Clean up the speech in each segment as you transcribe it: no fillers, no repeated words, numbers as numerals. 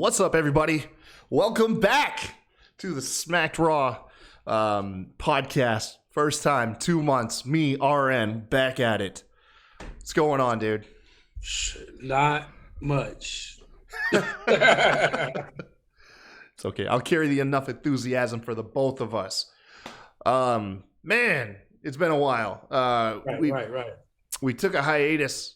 What's up, everybody? Welcome back to the Smacked Raw podcast. First time, 2 months. Me, RN, back at it. What's going on, dude? Not much. It's okay. I'll carry the enough enthusiasm for the both of us. Man, it's been a while. Right. We took a hiatus,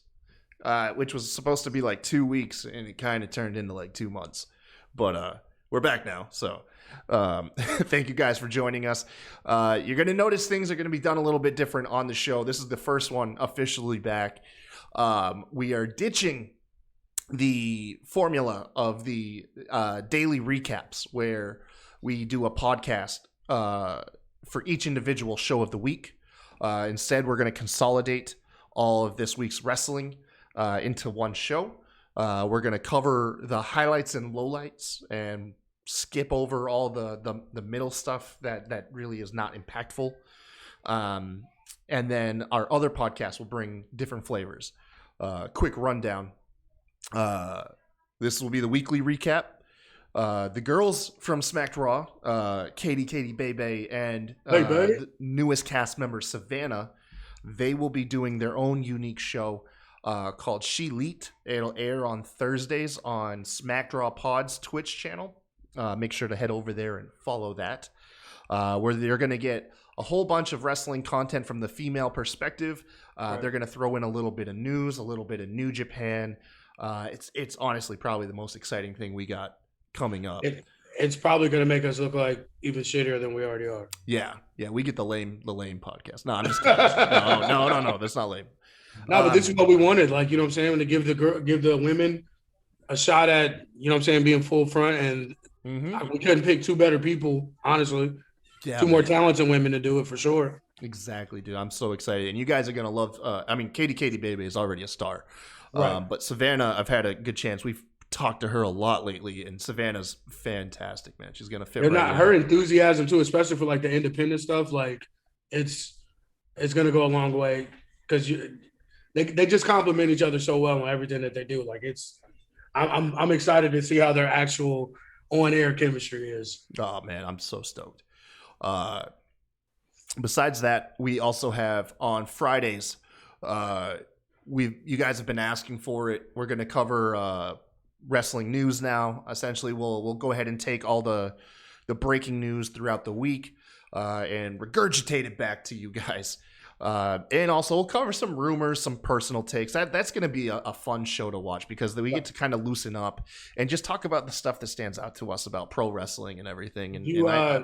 which was supposed to be like 2 weeks, and it kind of turned into like 2 months. But we're back now, so thank you guys for joining us. You're going to notice things are going to be done a little bit different on the show. This is the first one officially back. We are ditching the formula of the daily recaps, where we do a podcast for each individual show of the week. Instead, we're going to consolidate all of this week's wrestling into one show. We're going to cover the highlights and lowlights and skip over all the middle stuff that really is not impactful. And then our other podcast will bring different flavors. Quick rundown. This will be the weekly recap. The girls from Smacked Raw, Katie, Bebe, and the newest cast member, Savannah, they will be doing their own unique show called She Leet. It'll air on Thursdays on Smacked Raw Pod's Twitch channel. Make sure to head over there and follow that, where they're going to get a whole bunch of wrestling content from the female perspective. Right. They're going to throw in a little bit of news, a little bit of New Japan. It's honestly probably the most exciting thing we got coming up. It's probably going to make us look like even shittier than we already are. Yeah, we get the lame podcast. No, I'm just kidding. No, that's not lame. No, but this is what we wanted. Like, you know what I'm saying? To give the women a shot at, you know what I'm saying, being full front. And we couldn't pick two better people, honestly. Yeah, two more talented women to do it for sure. Exactly, dude. I'm so excited. And you guys are going to love, Katie Baby is already a star. Right. But Savannah, I've had a good chance. We've talked to her a lot lately, and Savannah's fantastic, man. She's going to fit right in. Her enthusiasm, too, especially for, like, the independent stuff, like, it's going to go a long way because they just complement each other so well on everything that they do. Like, I'm excited to see how their actual on-air chemistry is. Oh, man, I'm so stoked. Besides that, we also have on Fridays, you guys have been asking for it. We're going to cover wrestling news now. Essentially, we'll go ahead and take all the breaking news throughout the week and regurgitate it back to you guys. And also, we'll cover some rumors, some personal takes. That's going to be a fun show to watch because we get to kind of loosen up and just talk about the stuff that stands out to us about pro wrestling and everything. And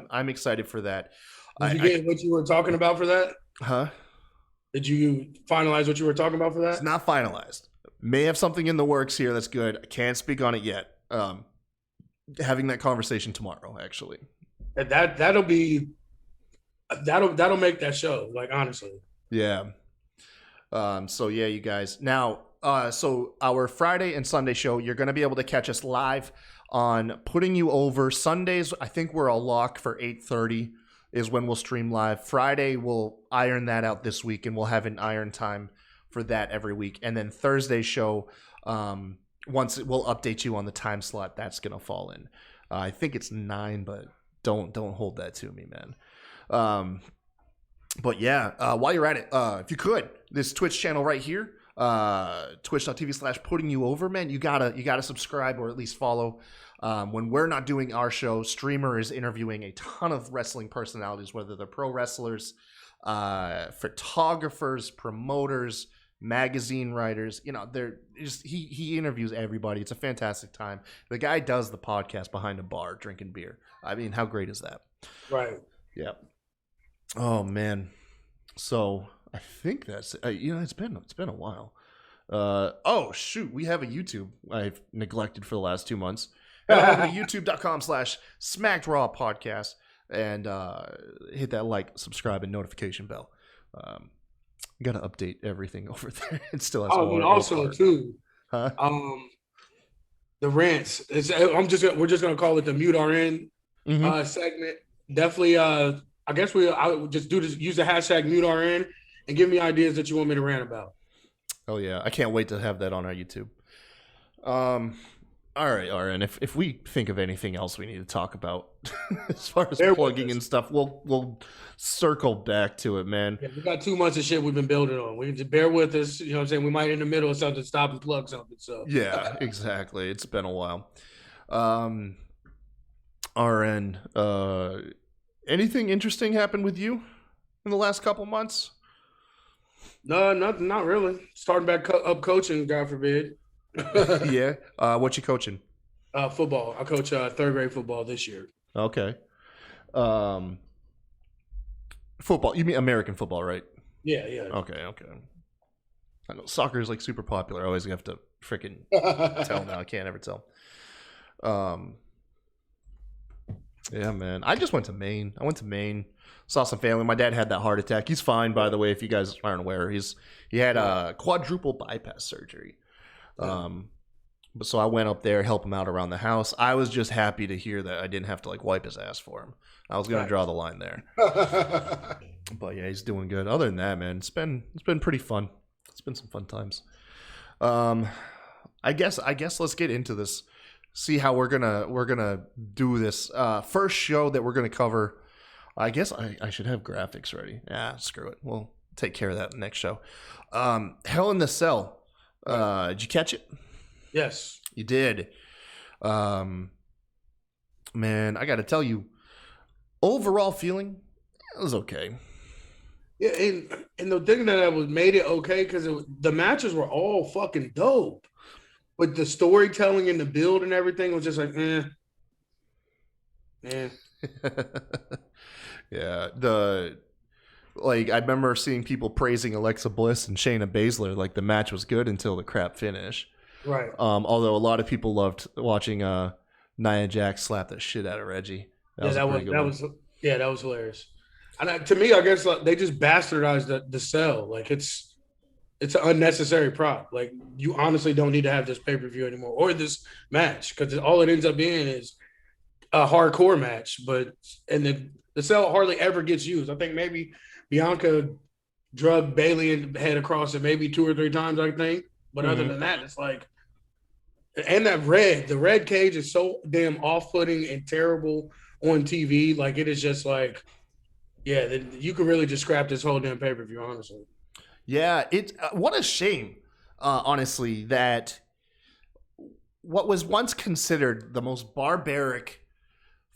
I'm excited for that. Did you get what you were talking about for that? Huh? Did you finalize what you were talking about for that? It's not finalized. May have something in the works here that's good. I can't speak on it yet. Having that conversation tomorrow, actually. That'll make that show, like, honestly. Yeah. So yeah, you guys. Now, so our Friday and Sunday show, you're going to be able to catch us live on Putting You Over. Sundays, I think we're a lock for 8:30 is when we'll stream live. Friday, we'll iron that out this week, and we'll have an iron time for that every week. And then Thursday show, we'll update you on the time slot that's going to fall in. I think it's 9, but don't hold that to me, man. But yeah, while you're at it, if you could, this Twitch channel right here, twitch.tv/puttingyouover, man, you gotta subscribe or at least follow. When we're not doing our show, Streamer is interviewing a ton of wrestling personalities, whether they're pro wrestlers, photographers, promoters, magazine writers. You know, he interviews everybody. It's a fantastic time. The guy does the podcast behind a bar drinking beer. I mean, how great is that? Right. Yeah. Oh man. So I think that's it's been a while. Oh shoot, we have a YouTube I've neglected for the last 2 months. YouTube.com/Smacked Raw Podcast and hit that like, subscribe, and notification bell. Got to update everything over there. It still has. Oh, and also too, huh? The rants. We're just gonna call it the Mute RN segment. Definitely. I would just use the hashtag Mute RN and give me ideas that you want me to rant about. Oh yeah, I can't wait to have that on our YouTube. All right, Aaron. If we think of anything else we need to talk about as far as Bear with plugging us. and stuff, we'll circle back to it, man. Yeah, we got 2 months of shit we've been building on. We just bear with us. You know what I'm saying? We might in the middle of something stop and plug something. So Yeah, exactly. It's been a while. Um, RN, anything interesting happened with you in the last couple months? no, not really. Starting back up coaching, God forbid. Yeah. What you coaching? Football. I coach third grade football this year. Okay. Um, football. You mean American football, right? Yeah, yeah. Okay, okay. I know soccer is like super popular. I always have to freaking tell now. I can't ever tell. Um, yeah, man. I just went to Maine. I went to Maine. Saw some family. My dad had that heart attack. He's fine, by the way. If you guys aren't aware, he had a quadruple bypass surgery. But so I went up there, help him out around the house. I was just happy to hear that I didn't have to like wipe his ass for him. I was gonna draw the line there. But yeah, he's doing good. Other than that, man, it's been pretty fun. It's been some fun times. I guess let's get into this. See how we're gonna do this. First show that we're gonna cover. I guess I should have graphics ready. Yeah, screw it. We'll take care of that in the next show. Hell in the Cell. Did you catch it? Yes. You did. Man, I got to tell you, overall feeling, it was okay. Yeah, and the thing that was made it okay because the matches were all fucking dope, but the storytelling and the build and everything was just like, man. Yeah, I remember seeing people praising Alexa Bliss and Shayna Baszler like the match was good until the crap finish. Right. Although a lot of people loved watching Nia Jax slap the shit out of Reggie. That was hilarious. And to me, I guess like, they just bastardized the Cell. Like it's an unnecessary prop. Like you honestly don't need to have this pay-per-view anymore or this match because all it ends up being is a hardcore match. And the Cell hardly ever gets used. I think maybe Bianca drug Bailey and head across it maybe 2 or 3 times, I think. But other than that, it's like, and the red cage is so damn off-putting and terrible on TV. Like it is just like, yeah, you could really just scrap this whole damn pay-per-view, honestly. Yeah, what a shame, honestly, that what was once considered the most barbaric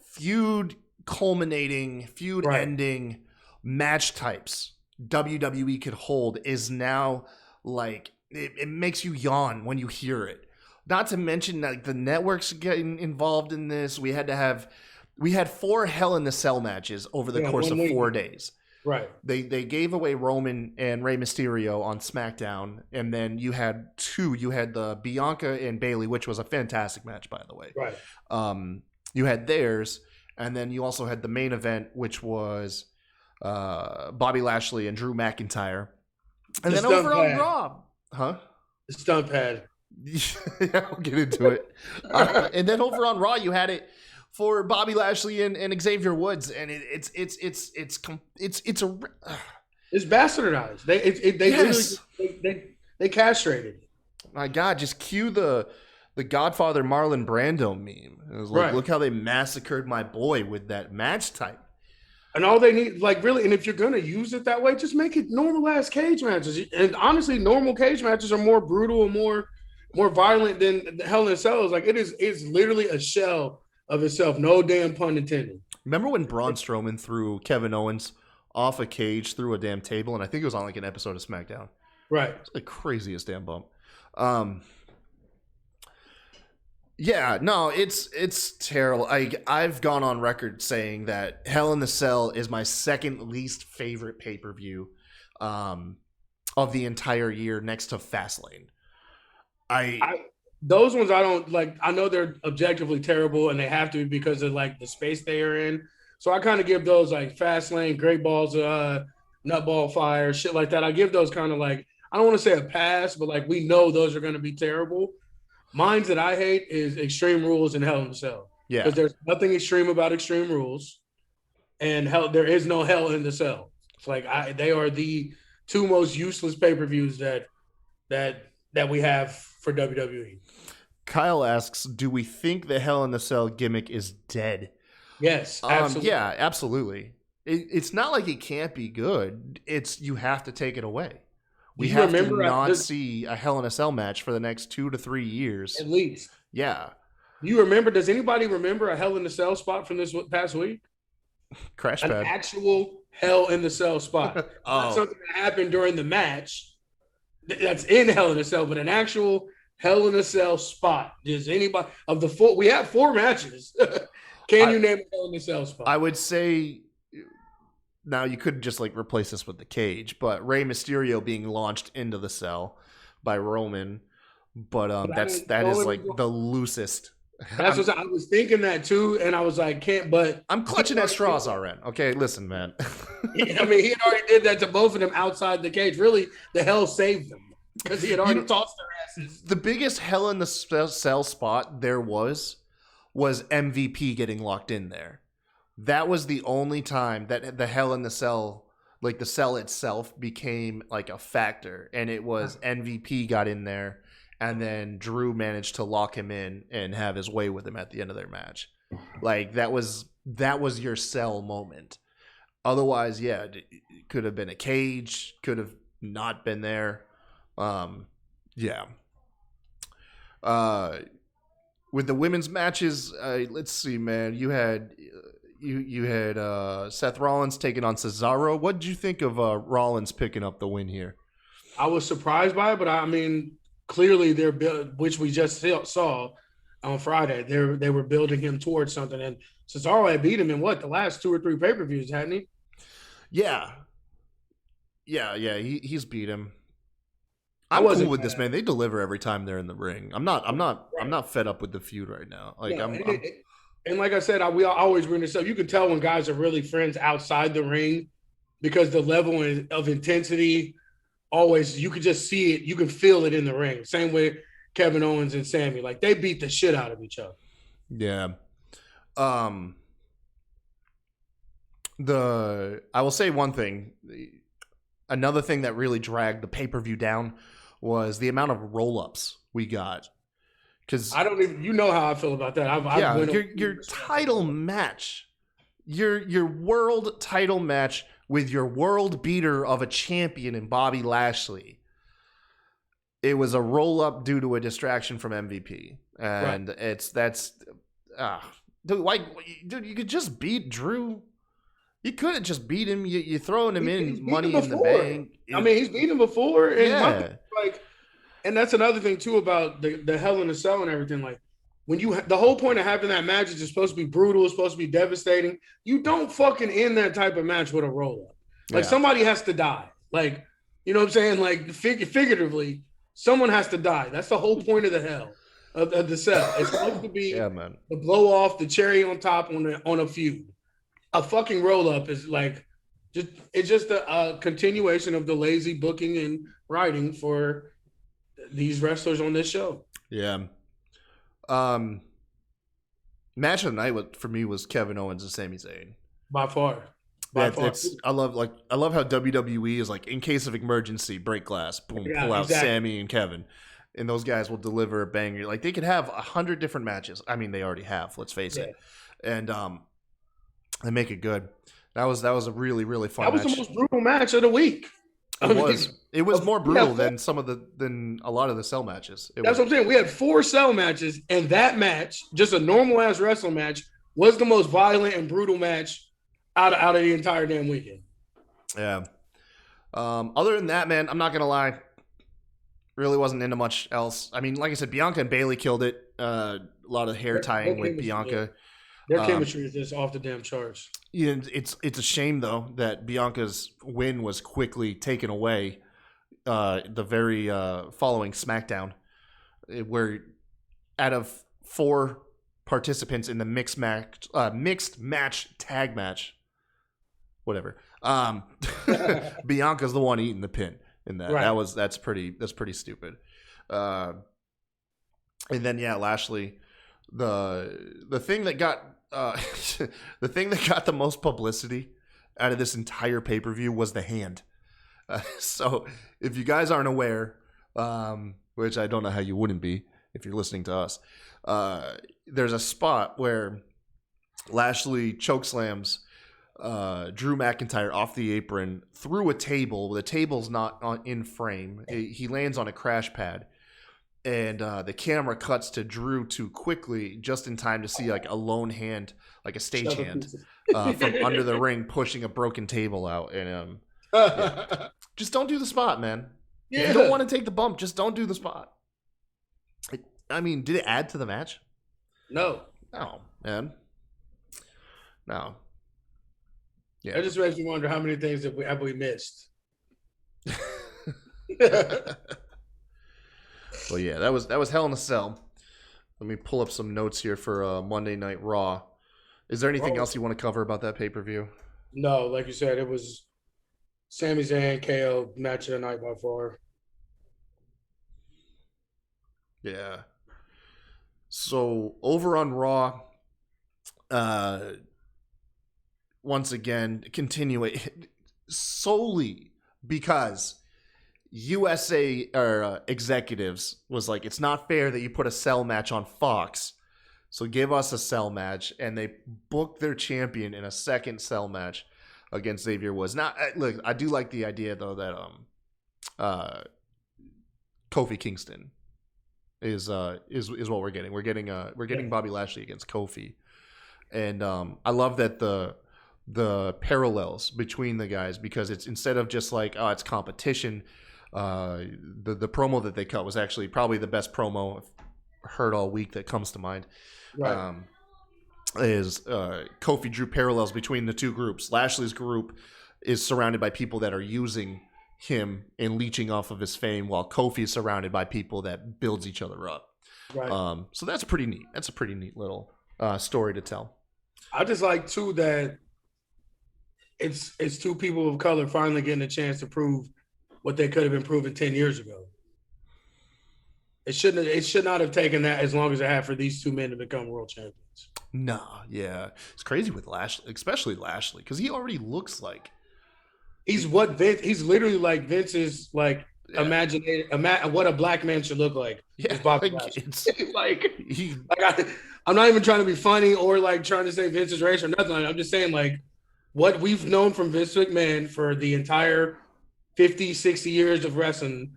feud ending match types WWE could hold is now like it makes you yawn when you hear it. Not to mention like the networks getting involved in this. We had 4 Hell in the Cell matches over the course of 4 days. Right. They gave away Roman and Rey Mysterio on SmackDown, and then you had 2. You had the Bianca and Bailey, which was a fantastic match, by the way. Right. You had theirs, and then you also had the main event, which was Bobby Lashley and Drew McIntyre. And then over on Raw, the stunt pad. Yeah, I'll get into it. And then over on Raw, you had it for Bobby Lashley and Xavier Woods, and it's bastardized. They castrated it. My God, just cue the Godfather Marlon Brando meme. It was like, look how they massacred my boy with that match type. And all they need, like, really, and if you're gonna use it that way, just make it normal ass cage matches. And honestly, normal cage matches are more brutal and more violent than Hell in a Cell is. Like it's literally a shell of itself. No damn pun intended. Remember when Braun Strowman threw Kevin Owens off a cage through a damn table? And I think it was on like an episode of SmackDown. Right. It's the craziest damn bump. Yeah, no, it's terrible. I've gone on record saying that Hell in the Cell is my second least favorite pay-per-view of the entire year, next to Fastlane. Those ones I don't like. I know they're objectively terrible, and they have to be because of like the space they are in. So I kind of give those like Fastlane, Great Balls, Nutball Fire, shit like that. I give those kind of like, I don't want to say a pass, but like we know those are going to be terrible. Mines that I hate is Extreme Rules and Hell in a Cell. Yeah, because there's nothing extreme about Extreme Rules, and there is no Hell in the Cell. It's like they are the 2 most useless pay-per-views that we have for WWE. Kyle asks, "Do we think the Hell in the Cell gimmick is dead?" Yes, absolutely. Yeah, absolutely. It's not like it can't be good. It's you have to take it away. Do We you have to remember not see a Hell in a Cell match for the next 2 to 3 years. at least? Yeah, Do you remember? Does anybody remember a Hell in the Cell spot from this past week? crash An pad. actual Hell in the Cell spot, not Oh, something that happened during the match. That's in Hell in a Cell, but an actual Hell in a Cell spot. Does anybody of the four? We have 4 matches. Can you name a Hell in a Cell spot? I would say now you could just like replace this with the cage, but Rey Mysterio being launched into the cell by Roman, but that is like the loosest. That's what I was thinking that too, and I was like, can't. But I'm clutching at straws, RN. Okay, listen, man. I mean, he had already did that to both of them outside the cage. Really, the Hell saved them because he had already tossed their asses. The biggest Hell in the Cell spot there was MVP getting locked in there. That was the only time that the Hell in the Cell, like the cell itself, became like a factor, and it was MVP got in there, and then Drew managed to lock him in and have his way with him at the end of their match. Like that was your Cell moment. Otherwise, yeah, it could have been a cage, could have not been there. Yeah. With the women's matches, let's see, man. You had Seth Rollins taking on Cesaro. What did you think of Rollins picking up the win here? I was surprised by it, but I mean, clearly they're which we just saw on Friday. They were building him towards something, and Cesaro had beat him in the last 2 or 3 pay-per-views, hadn't he? Yeah. He's beat him. I'm cool with this, man. They deliver every time they're in the ring. I'm not fed up with the feud right now. Like and like I said, we always bring this up. You can tell when guys are really friends outside the ring because the level of intensity always, you can just see it. You can feel it in the ring. Same way Kevin Owens and Sammy, like they beat the shit out of each other. Yeah. I will say one thing. Another thing that really dragged the pay-per-view down was the amount of roll-ups we got. Because I don't even, you know how I feel about that. Your title match, your world title match with your world beater of a champion in Bobby Lashley. It was a roll-up due to a distraction from MVP, and dude, you could just beat Drew. You couldn't just beat him. You're throwing him in Money in the Bank. I mean, he's beat him before. And and that's another thing too about the Hell in a Cell and everything. Like when the whole point of having that match is it's supposed to be brutal, it's supposed to be devastating. You don't fucking end that type of match with a roll up. Like somebody has to die. Like, you know what I'm saying? Like figuratively, someone has to die. That's the whole point of the Hell of the Cell. It's supposed to be the blow off, the cherry on top on a feud. A fucking roll up is like it's just a continuation of the lazy booking and writing for these wrestlers on this show. Yeah. Match of the night for me was Kevin Owens and Sami Zayn. By far. I love how WWE is like, in case of emergency, break glass, boom, pull out Sammy and Kevin, and those guys will deliver a banger. Like they could have 100 different matches. I mean, they already have. Let's face it, and they make it good. That was a really, really fun match. That was the most brutal match of the week. It was more brutal than a lot of the Cell matches. That's what I'm saying. We had 4 Cell matches, and that match, just a normal ass wrestling match, was the most violent and brutal match out of the entire damn weekend. Yeah. Other than that, man, I'm not gonna lie. Really wasn't into much else. I mean, like I said, Bianca and Bayley killed it. A lot of hair tying with Bianca. Their chemistry is just off the damn charts. Yeah, it's a shame though that Bianca's win was quickly taken away. The very following SmackDown, where out of 4 participants in the mixed match tag match, whatever, Bianca's the one eating the pin in that. Right. That's pretty stupid. And then Lashley, the thing that got the most publicity out of this entire pay-per-view was the hand. So if you guys aren't aware, which I don't know how you wouldn't be, if you're listening to us. There's a spot where Lashley chokeslams Drew McIntyre off the apron through a table. The table's not in frame. He lands on a crash pad. And the camera cuts to Drew too quickly, just in time to see like a lone hand, like a stagehand, from under the ring pushing a broken table out. And yeah. Just don't do the spot, man. Yeah. If you don't want to take the bump, just don't do the spot. I mean, did it add to the match? No. No, man. No. Yeah. It just makes me wonder how many things have we missed. Well, yeah, that was Hell in a Cell. Let me pull up some notes here for Monday Night Raw. Is there anything else you want to cover about that pay-per-view? No, like you said, it was Sami Zayn, KO, match of the night by far. Yeah. So over on Raw, once again, continuing solely because USA executives was like, it's not fair that you put a cell match on Fox, so give us a cell match, and they booked their champion in a second cell match against Xavier Woods. Now, look, I do like the idea though that Kofi Kingston is what we're getting. We're getting Bobby Lashley against Kofi, and I love that the parallels between the guys, because it's instead of just like, oh, it's competition. The promo that they cut was actually probably the best promo I've heard all week that comes to mind. Right. Kofi drew parallels between the two groups. Lashley's group is surrounded by people that are using him and leeching off of his fame, while Kofi is surrounded by people that builds each other up. Right. So that's pretty neat. That's a pretty neat little story to tell. I just like too that it's two people of color finally getting a chance to prove what they could have been proven 10 years ago. It should not have taken that as long as it had for these two men to become world champions. No, yeah. It's crazy with Lashley, especially Lashley, because he already looks like he's literally like Vince's like what a black man should look like. Yeah, I'm not even trying to be funny or like trying to say Vince's race or nothing. I'm just saying like what we've known from Vince McMahon for the entire 50, 60 years of wrestling,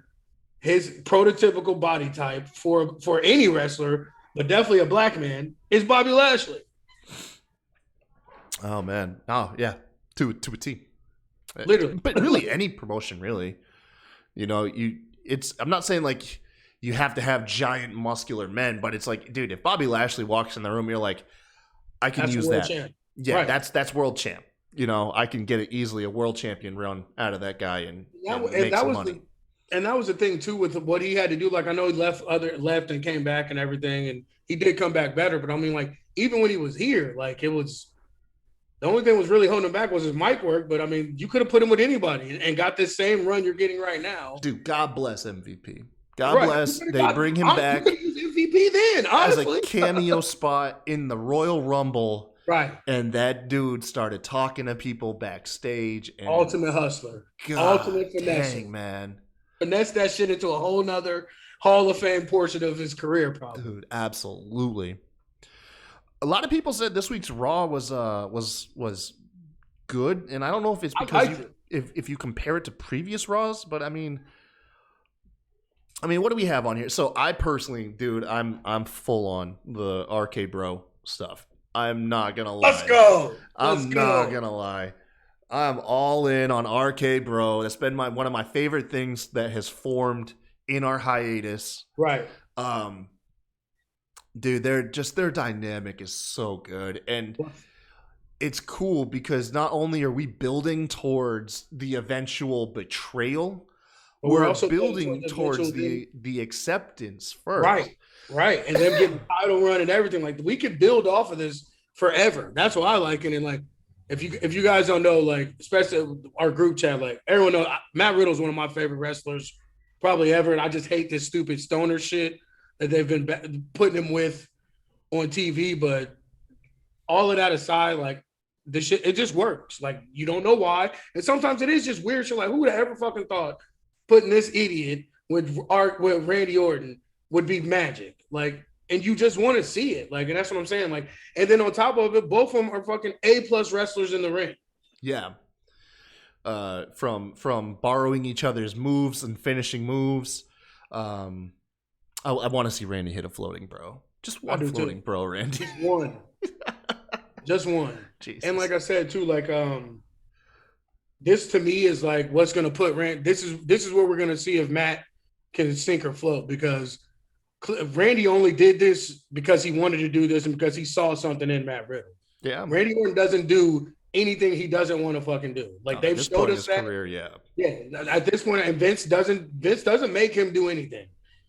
his prototypical body type for any wrestler, but definitely a black man, is Bobby Lashley. Oh, man. Oh, yeah. To a T. Literally. But really, any promotion, really. You know, I'm not saying like you have to have giant muscular men, but it's like, dude, if Bobby Lashley walks in the room, you're like, I can use that. Champ. Yeah, right. That's world champ. You know, I can get it easily a world champion run out of that guy and make some money. And that was the thing too with what he had to do. Like I know he left and came back and everything, and he did come back better. But I mean, like even when he was here, like it was the only thing was really holding him back was his mic work. But I mean, you could have put him with anybody and got this same run you're getting right now. Dude, God bless MVP. God bless. They bring him back. MVP then, honestly, as a cameo spot in the Royal Rumble. Right. And that dude started talking to people backstage. And ultimate hustler. Ultimate finesse. Dang, man. Finesse that shit into a whole nother Hall of Fame portion of his career, probably. Dude, absolutely. A lot of people said this week's Raw was good. And I don't know if it's because if you compare it to previous Raws, but I mean, what do we have on here? So I personally, dude, I'm full on the RK Bro stuff. I'm not gonna lie. Let's go. I'm not gonna lie. I'm all in on RK Bro. That's been one of my favorite things that has formed in our hiatus. Right. Dude, their dynamic is so good, and it's cool because not only are we building towards the eventual betrayal, we're also building towards the acceptance first. Right. And them getting title run and everything. Like we could build off of this forever. That's why I like it. And like if you guys don't know, like especially our group chat, like everyone knows Matt Riddle's one of my favorite wrestlers probably ever. And I just hate this stupid stoner shit that they've been putting him with on TV. But all of that aside, like this shit, it just works. Like you don't know why. And sometimes it is just weird shit. Like who would have ever fucking thought putting this idiot with Randy Orton would be magic. Like, and you just want to see it. Like, and that's what I'm saying. Like, and then on top of it, both of them are fucking A+ wrestlers in the ring. Yeah. From borrowing each other's moves and finishing moves. I want to see Randy hit a floating bro. Just one floating Too. bro, Randy. Just one. Just one. Jesus. And like I said too, like this to me is like what's gonna put Rand. This is where we're gonna see if Matt can sink or float, because Randy only did this because he wanted to do this and because he saw something in Matt Riddle. Yeah. Randy Orton doesn't do anything he doesn't want to fucking do. Like they've showed us that. Career, yeah. Yeah. At this point, and Vince doesn't make him do anything.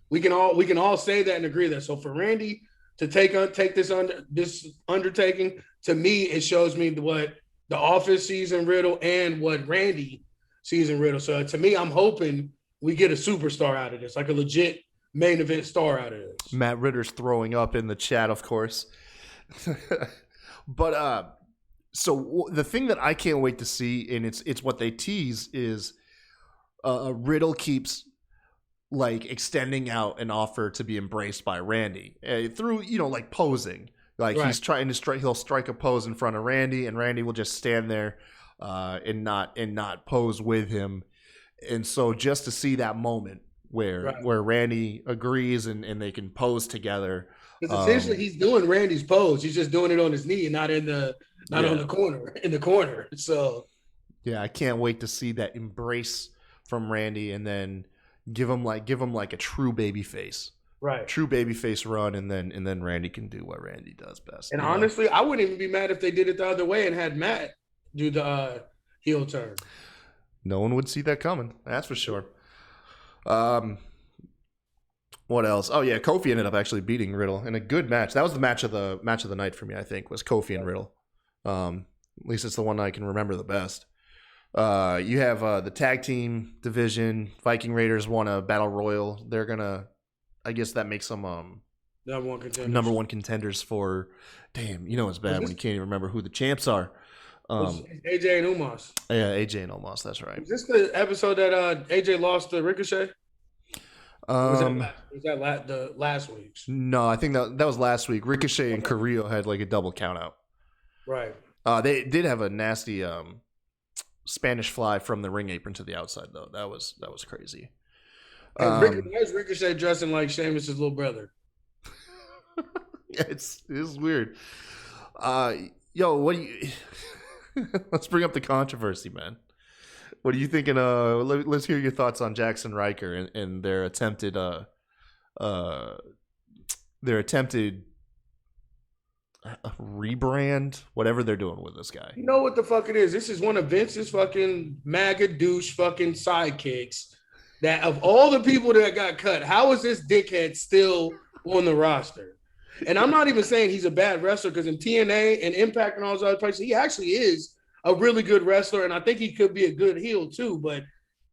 We can all say that and agree that. So for Randy to take this undertaking, to me, it shows me what the Office sees in Riddle and what Randy sees in Riddle. So to me, I'm hoping we get a superstar out of this, like a legit main event star out of this. Matt Ritter's throwing up in the chat, of course. But so the thing that I can't wait to see, and it's what they tease, is Riddle keeps like extending out an offer to be embraced by Randy through, like posing. Like right. He's trying to strike, he'll strike a pose in front of Randy, and Randy will just stand there and not pose with him. And so just to see that moment where Randy agrees and they can pose together. Because essentially he's doing Randy's pose. He's just doing it on his knee and not on the corner. So yeah, I can't wait to see that embrace from Randy, and then give him like a true baby face. Right. True baby face run, and then Randy can do what Randy does best. And honestly, I wouldn't even be mad if they did it the other way and had Matt do the heel turn. No one would see that coming. That's for sure. What else? Oh yeah, Kofi ended up actually beating Riddle in a good match. That was the match of the night for me, I think, was Kofi and Riddle. At least it's the one I can remember the best. You have the tag team division. Viking Raiders won a battle royal. They're gonna, I guess that makes them number one contenders for. Damn, it's bad when you can't even remember who the champs are. AJ and Omos. Yeah, AJ and Omos. That's right. Is this the episode that AJ lost to Ricochet? Was that the last week's? No, I think that was last week. Ricochet and Carrillo had like a double count out. Right. They did have a nasty Spanish fly from the ring apron to the outside, though. That was crazy. Where's Ricochet dressing like Sheamus' little brother? Yeah, it's weird. Yo, what do you? Let's bring up the controversy, man. What are you thinking? Let's hear your thoughts on Jackson Riker and their attempted rebrand, whatever they're doing with this guy. You know what the fuck it is? This is one of Vince's fucking MAGA douche fucking sidekicks. That of all the people that got cut, how is this dickhead still on the roster? And I'm not even saying he's a bad wrestler, because in TNA and Impact and all those other places, he actually is a really good wrestler, and I think he could be a good heel too, but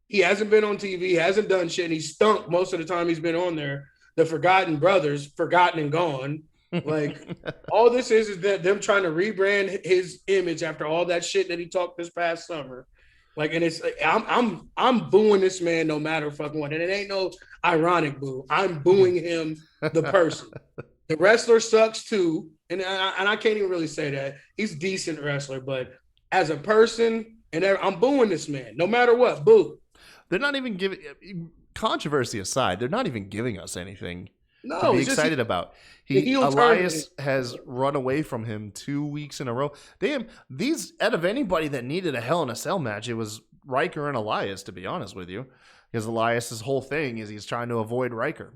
he hasn't been on TV, hasn't done shit, and he stunk most of the time he's been on there. The Forgotten Brothers, forgotten and gone. Like, all this is that them trying to rebrand his image after all that shit that he talked this past summer. Like, and it's I'm booing this man no matter fucking what, and it ain't no ironic boo. I'm booing him, the person. The wrestler sucks too, and I can't even really say that. He's a decent wrestler, but as a person, and I'm booing this man no matter what. Boo. They're not even giving, controversy aside, they're not even giving us anything to be excited about. Elias has run away from him 2 weeks in a row. Damn, out of anybody that needed a Hell in a Cell match, it was Riker and Elias, to be honest with you, because Elias's whole thing is he's trying to avoid Riker.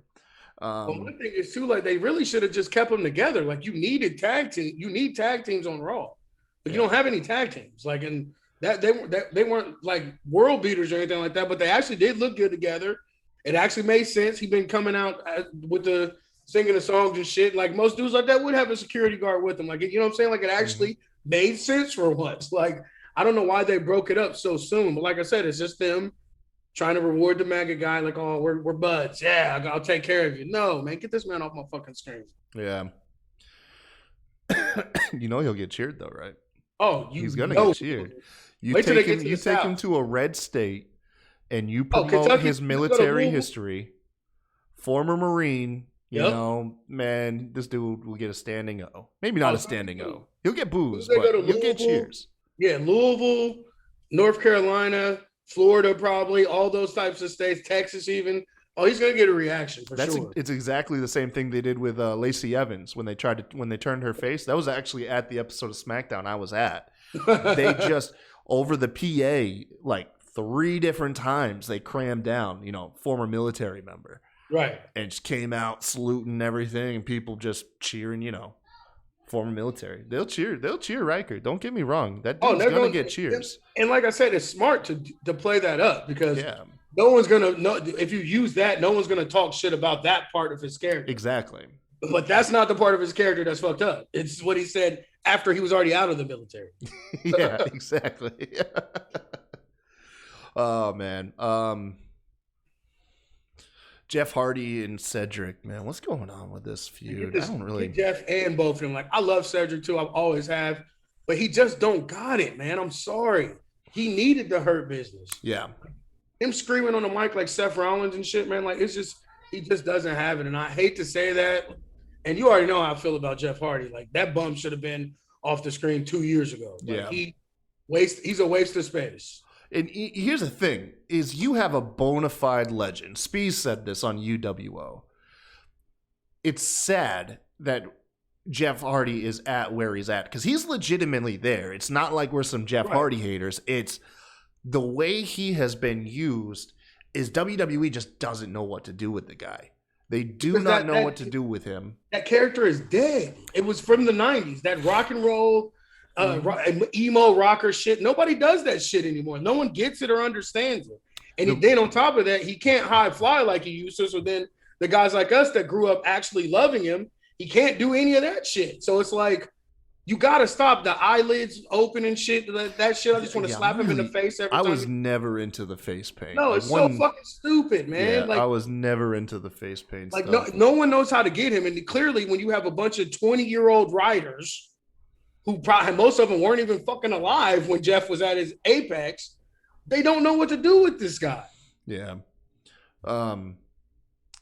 But one thing is too, like, they really should have just kept them together. Like, you need tag teams on Raw. But you don't have any tag teams. Like, and that they weren't like world beaters or anything like that, but they actually did look good together. It actually made sense. He'd been coming out with the singing the songs and shit. Like, most dudes like that would have a security guard with them. Like, you know what I'm saying? Like, it actually made sense for once. Like, I don't know why they broke it up so soon, but like I said, it's just them trying to reward the MAGA guy. Like, oh, we're buds. Yeah, I'll take care of you. No, man, get this man off my fucking screen. Yeah. He'll get cheered though, right? Oh, he's gonna get cheered. You take him to a red state, and you promote his military history. Former Marine, You know, man, this dude will get a standing O. Maybe not Oh, a standing O. He'll get boos, they go but to he'll get Louisville. cheers. Yeah, Louisville, North Carolina, Florida, probably all those types of states, Texas, even. Oh, he's gonna get a reaction for sure. It's exactly the same thing they did with Lacey Evans when they turned her face. That was actually at the episode of SmackDown I was at. They just over the PA like 3 different times they crammed down, former military member. Right. And just came out saluting everything and people just cheering, former military. They'll cheer Riker. Don't get me wrong. That dude's gonna get cheers. And like I said, it's smart to play that up because no one's gonna know if you use that, no one's gonna talk shit about that part of his character. Exactly. But that's not the part of his character that's fucked up. It's what he said after he was already out of the military. Yeah, exactly. Oh man. Jeff Hardy and Cedric, man, what's going on with this feud? I don't really. Jeff and both of them. Like, I love Cedric too. I've always have, but he just don't got it, man. I'm sorry. He needed the Hurt Business. Yeah. Him screaming on the mic like Seth Rollins and shit, man. Like, it's just he just doesn't have it. And I hate to say that. And you already know how I feel about Jeff Hardy. Like, that bum should have been off the screen 2 years ago. Like, he's a waste of space. And here's the thing, is you have a bona fide legend. Spees said this on UWO. It's sad that Jeff Hardy is at where he's at because he's legitimately there. It's not like we're some Jeff Hardy haters. It's the way he has been used is WWE just doesn't know what to do with the guy. They do not know what to do with him. That character is dead. It was from the 90s. That rock and roll, emo rocker shit. Nobody does that shit anymore. No one gets it or understands it. And then on top of that, he can't high fly like he used to. So then the guys like us that grew up actually loving him, he can't do any of that shit. So it's like, you got to stop the eyelids open and shit. That shit, I just want to slap him in the face every time. I was never into the face paint. No, it's so fucking stupid, man. Yeah, I was never into the face paint like, stuff. No one knows how to get him. And clearly, when you have a bunch of 20-year-old writers who probably, most of them weren't even fucking alive when Jeff was at his apex, they don't know what to do with this guy. Yeah.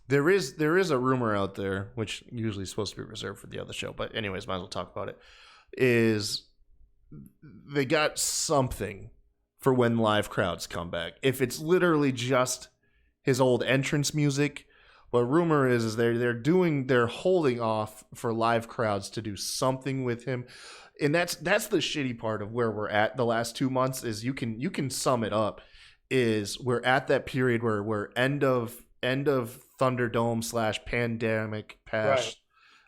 There is a rumor out there, which usually is supposed to be reserved for the other show, but anyways, might as well talk about it, is they got something for when live crowds come back. If it's literally just his old entrance music, what rumor is they're holding off for live crowds to do something with him. And that's the shitty part of where we're at the last 2 months is you can sum it up is we're at that period where we're end of Thunderdome / pandemic past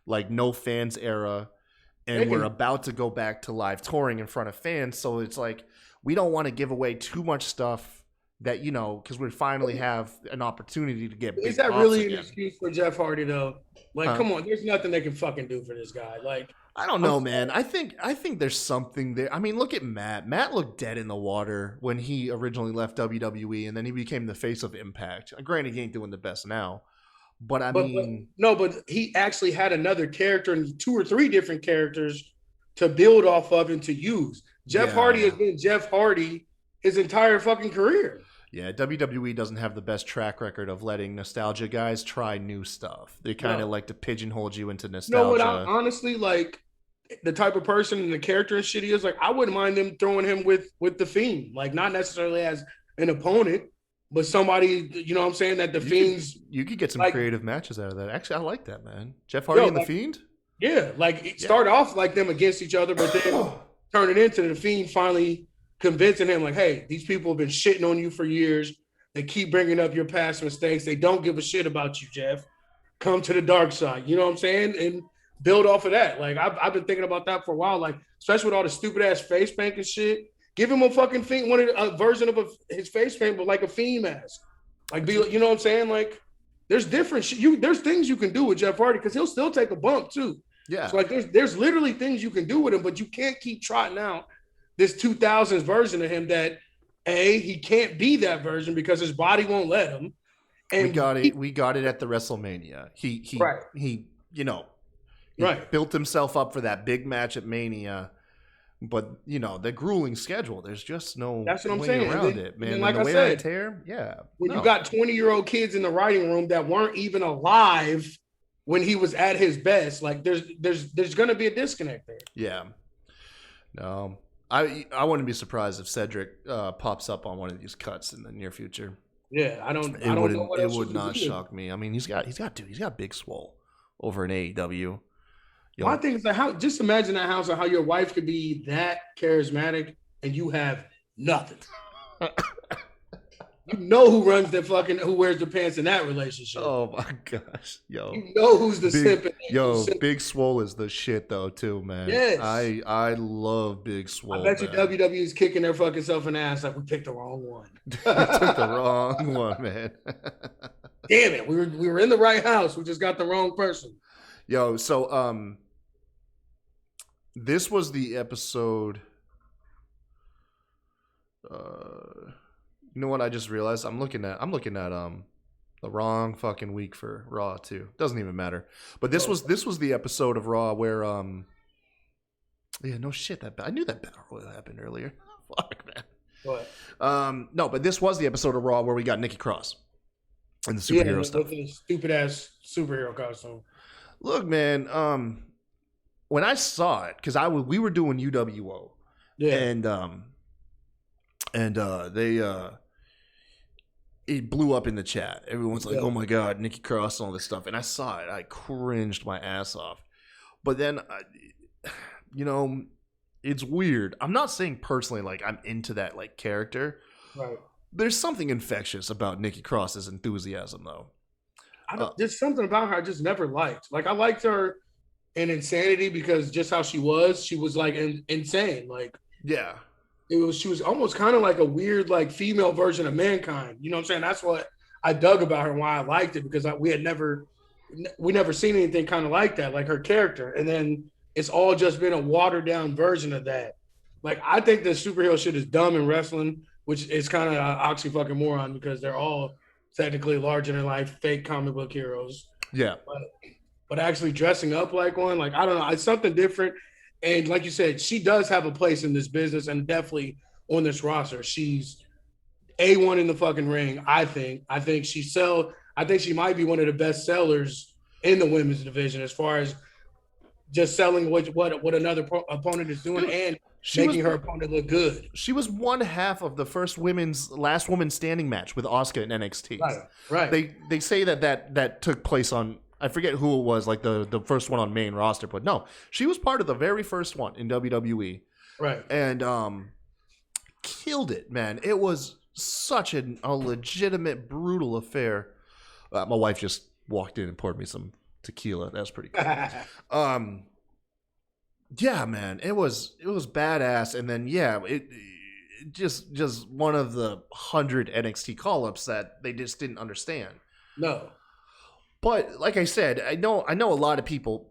like no fans era, and we're about to go back to live touring in front of fans. So it's like we don't want to give away too much stuff that because we finally have an opportunity to get. Is that really an excuse for Jeff Hardy though? Like, come on, there's nothing they can fucking do for this guy. Like, I don't know, man. I think there's something there. I mean, look at Matt. Matt looked dead in the water when he originally left WWE, and then he became the face of Impact. Granted, he ain't doing the best now, but but he actually had another character and 2 or 3 different characters to build off of and to use. Jeff Hardy has been Jeff Hardy his entire fucking career. Yeah, WWE doesn't have the best track record of letting nostalgia guys try new stuff. They kind of like to pigeonhole you into nostalgia. No, but honestly, like the type of person and the character and shit he is, like I wouldn't mind them throwing him with the Fiend, like not necessarily as an opponent, but somebody, you know what I'm saying, that the Fiend's. You could get some creative matches out of that. Actually, I like that, man. Jeff Hardy and the Fiend? Yeah, like it started off like them against each other, but then turn it into the Fiend finally convincing him like, hey, these people have been shitting on you for years. They keep bringing up your past mistakes. They don't give a shit about you, Jeff. Come to the dark side. You know what I'm saying? And build off of that. Like, I've been thinking about that for a while. Like, especially with all the stupid-ass face paint and shit. Give him a fucking Fiend, a version of his face paint, but like a Fiend mask. Like, you know what I'm saying? Like, there's different shit. There's things you can do with Jeff Hardy because he'll still take a bump, too. Yeah. So, like, there's literally things you can do with him, but you can't keep trotting out this 2000s version of him that he can't be that version because his body won't let him. And we got it at the WrestleMania. He built himself up for that big match at Mania, but the grueling schedule. There's just no way around it, man. Like the way I said, tear, when you got 20-year-old kids in the writing room that weren't even alive when he was at his best. Like there's gonna be a disconnect there. Yeah. No. I wouldn't be surprised if Cedric pops up on one of these cuts in the near future. Yeah, I don't know what It else you would can not do. shock me. I mean, he's got big swole over in AEW. My Yo, thing is like how just imagine that house of how your wife could be that charismatic and you have nothing. You know who runs the fucking who wears the pants in that relationship. oh my gosh. Yo. You know who's the simp in Yo, that. Big Swole is the shit though too, man. Yes. I love Big I Swole, bet you man. WWE is kicking their fucking self in the ass like we picked the wrong one. You took the wrong one, man. Damn it, we were in the right house. We just got the wrong person. Yo, so this was the episode. You know what I just realized? I'm looking at the wrong fucking week for Raw too. Doesn't even matter. But this was the episode of Raw where yeah, no shit, I knew that battle royal happened earlier. Fuck, man. What? No, but this was the episode of Raw where we got Nikki Cross and the superhero stuff. With the stupid ass superhero costume. Look, man, when I saw it, because we were doing UWO, Yeah, and they it blew up in the chat. Everyone's like, "Oh my god, Nikki Cross and all this stuff," and I saw it. I cringed my ass off. But then, you know, it's weird. I'm not saying personally like I'm into that like character. right. There's something infectious about Nikki Cross's enthusiasm, though. There's something about her I just never liked. Like I liked her in Insanity because just how she was like insane. Like Yeah. she was almost kind of like a weird like female version of Mankind. You know what I'm saying? That's what I dug about her and why I liked it because we never seen anything kind of like that, like her character. And then it's all just been a watered down version of that. Like I think the superhero shit is dumb in wrestling, which is kind of oxy fucking moron because they're all technically larger than life fake comic book heroes. Yeah. But actually dressing up like one, like I don't know, it's something different. And like you said, she does have a place in this business and definitely on this roster. She's A1 in the fucking ring, I think. I think she might be one of the best sellers in the women's division as far as just selling what another opponent is doing and making her opponent look good. She was one half of the first last woman standing match with Asuka in NXT. Right. They say that took place on, I forget who it was, like the first one on main roster, but no, she was part of the very first one in WWE. Right. And killed it, man. It was such a legitimate, brutal affair. My wife just walked in and poured me some tequila. That was pretty cool. Yeah, man, it was badass. And then it just one of the 100 NXT call-ups that they just didn't understand. No. But like I said, I know a lot of people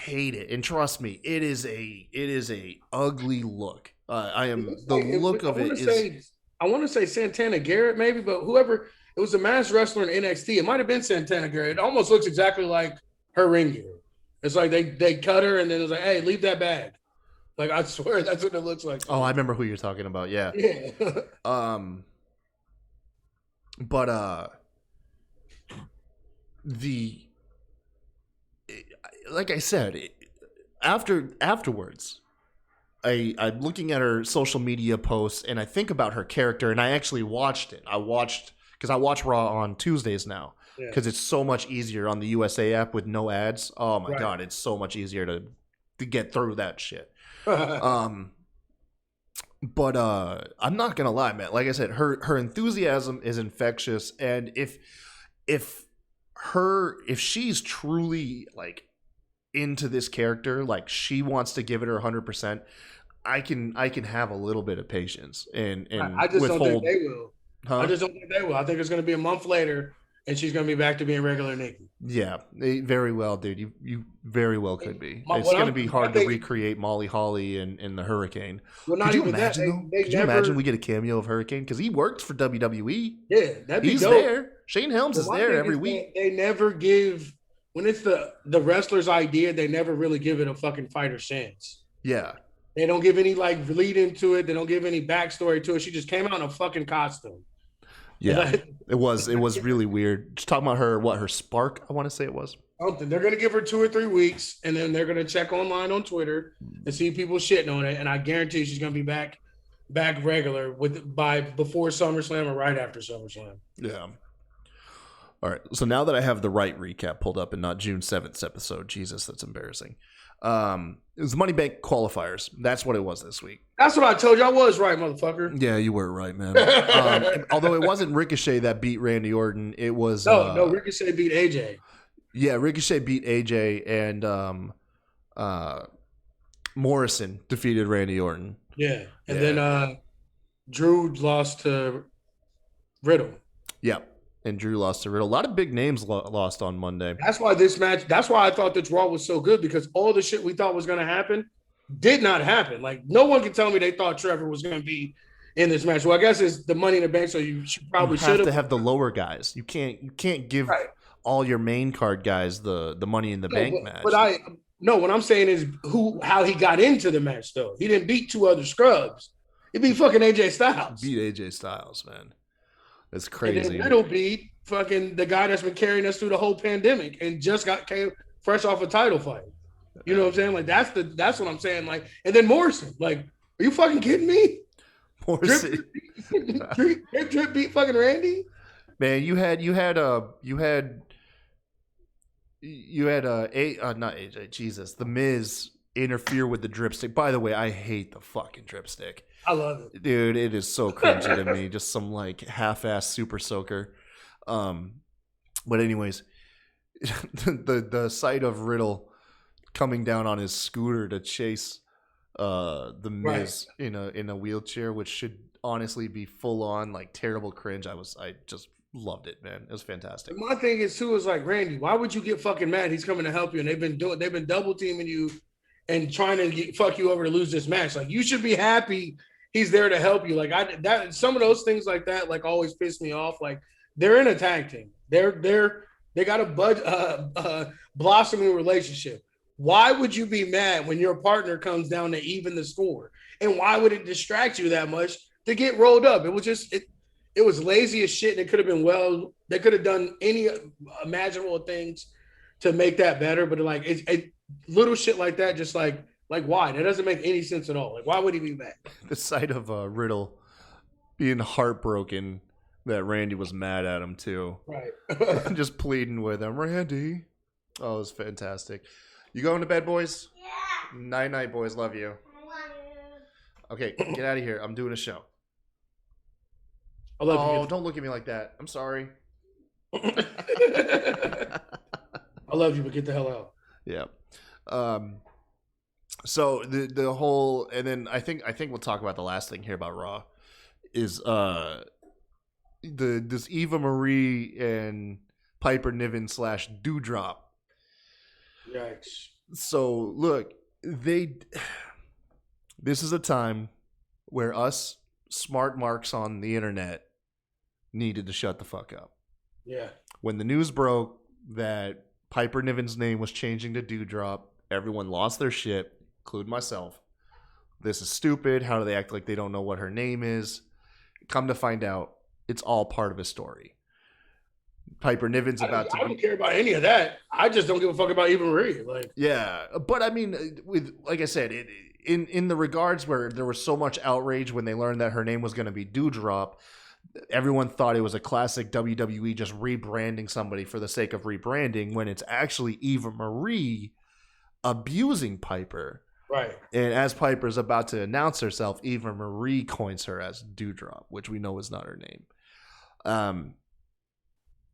hate it, and trust me, it is a ugly look. I want to say Santana Garrett maybe, but whoever it was, a masked wrestler in NXT. It might have been Santana Garrett. It almost looks exactly like her ring gear. It's like they cut her and then it was like, hey, leave that bag. Like I swear that's what it looks like. Oh, I remember who you're talking about. Yeah. Yeah. But like I said, afterwards, I'm looking at her social media posts and I think about her character, and I actually watched it. Because I watch Raw on Tuesdays now because it's so much easier on the USA app with no ads. Oh my god, it's so much easier to get through that shit. But I'm not gonna lie, man. Like I said, her enthusiasm is infectious, and if she's truly like into this character, like she wants to give it her 100%, I can have a little bit of patience and I just don't think they will. Huh? I just don't think they will. I think it's going to be a month later, and she's going to be back to being regular Nikki. Yeah, very well, dude. You very well could be. It's going to be hard to recreate Molly Holly in the Hurricane. Well, not could you even imagine, though? Could you imagine we get a cameo of Hurricane? Because he works for WWE. Yeah, that'd be He's dope. there. Shane Helms is there every week. They never give, when it's the wrestler's idea, they never really give it a fucking fighter's chance. Yeah. They don't give any like lead into it. They don't give any backstory to it. She just came out in a fucking costume. Yeah, it was really weird. Just talking about her spark, I want to say it was. Something. They're gonna give her 2 or 3 weeks, and then they're gonna check online on Twitter and see people shitting on it. And I guarantee she's gonna be back regular by before SummerSlam or right after SummerSlam. Yeah. All right. So now that I have the right recap pulled up and not June 7th episode, Jesus, that's embarrassing. It was the Money Bank qualifiers. That's what it was this week. That's what I told you. I was right, motherfucker. Yeah, you were right, man. Although it wasn't Ricochet that beat Randy Orton, it was no. Ricochet beat AJ. Yeah, Ricochet beat AJ, and Morrison defeated Randy Orton. Yeah, and then Drew lost to Riddle. Yeah, and Drew lost to Riddle. A lot of big names lost on Monday. That's why this match. That's why I thought this Raw was so good, because all the shit we thought was going to happen did not happen. Like, no one can tell me they thought Trevor was going to be in this match. Well, I guess it's the Money in the Bank, so you probably should have to have the lower guys. You can't give all your main card guys the Money in the Bank match. But what I'm saying is how he got into the match, though. He didn't beat 2 other scrubs. He beat fucking AJ Styles. Beat AJ Styles, man. That's crazy. And then Riddle beat fucking the guy that's been carrying us through the whole pandemic and just came fresh off a title fight. You know what I'm saying? Like, that's what I'm saying. Like, and then Morrison. Like, are you fucking kidding me? Morrison. Drip beat fucking Randy. Man, you had not AJ, Jesus, The Miz interfere with the dripstick. By the way, I hate the fucking dripstick. I love it, dude. It is so cringy to me. Just some like half-ass super soaker. But anyways, the sight of Riddle coming down on his scooter to chase the Miz in a wheelchair, which should honestly be full on like terrible cringe. I just loved it, man. It was fantastic. My thing is too is like, Randy, why would you get fucking mad? He's coming to help you, and they've been double teaming you and trying to fuck you over to lose this match. Like, you should be happy he's there to help you. Like, some of those things like that like always piss me off. Like, they're in a tag team. They got a blossoming relationship. Why would you be mad when your partner comes down to even the score? And why would it distract you that much to get rolled up? It was just it was lazy as shit, and it could have been they could have done any imaginable things to make that better. But like it little shit like that, just like why? That doesn't make any sense at all. Like, why would he be mad? The sight of Riddle being heartbroken that Randy was mad at him too. Right. Just pleading with him, Randy. Oh, it was fantastic. You going to bed, boys? Yeah. Night night, boys. Love you. I love you. Okay, get out of here. I'm doing a show. I love you. Don't look at me like that. I'm sorry. I love you, but get the hell out. Yeah. So the whole, and then I think we'll talk about the last thing here about Raw is this Eva Marie and Piper Niven / Doudrop. Yikes. So look, this is a time where us smart marks on the internet needed to shut the fuck up. Yeah. When the news broke that Piper Niven's name was changing to Doudrop, everyone lost their shit, including myself. This is stupid. How do they act like they don't know what her name is? Come to find out, it's all part of a story. Piper Niven's I don't care about any of that. I just don't give a fuck about Eva Marie. Like, yeah, but I mean, with like I said, in the regards where there was so much outrage when they learned that her name was going to be Doudrop, everyone thought it was a classic WWE just rebranding somebody for the sake of rebranding, when it's actually Eva Marie abusing Piper. Right. And as Piper's about to announce herself, Eva Marie coins her as Doudrop, which we know is not her name.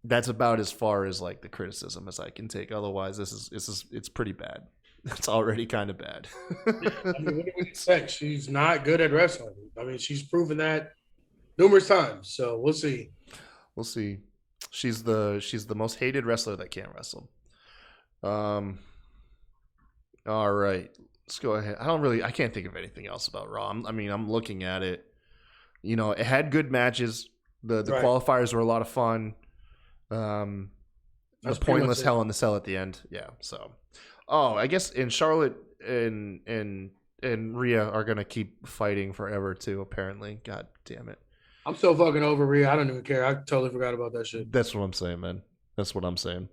That's about as far as like the criticism as I can take. Otherwise, it's pretty bad. It's already kind of bad. I mean, what do we expect? She's not good at wrestling. I mean, she's proven that numerous times. So we'll see. We'll see. She's the most hated wrestler that can't wrestle. All right, let's go ahead. I can't think of anything else about Raw. I'm looking at it. You know, it had good matches. The right. Qualifiers were a lot of fun. The pointless Hell in the Cell at the end. Yeah. So, I guess in Charlotte and Rhea are gonna keep fighting forever too. Apparently, God damn it. I'm so fucking over Rhea. I don't even care. I totally forgot about that shit. That's what I'm saying, man. That's what I'm saying.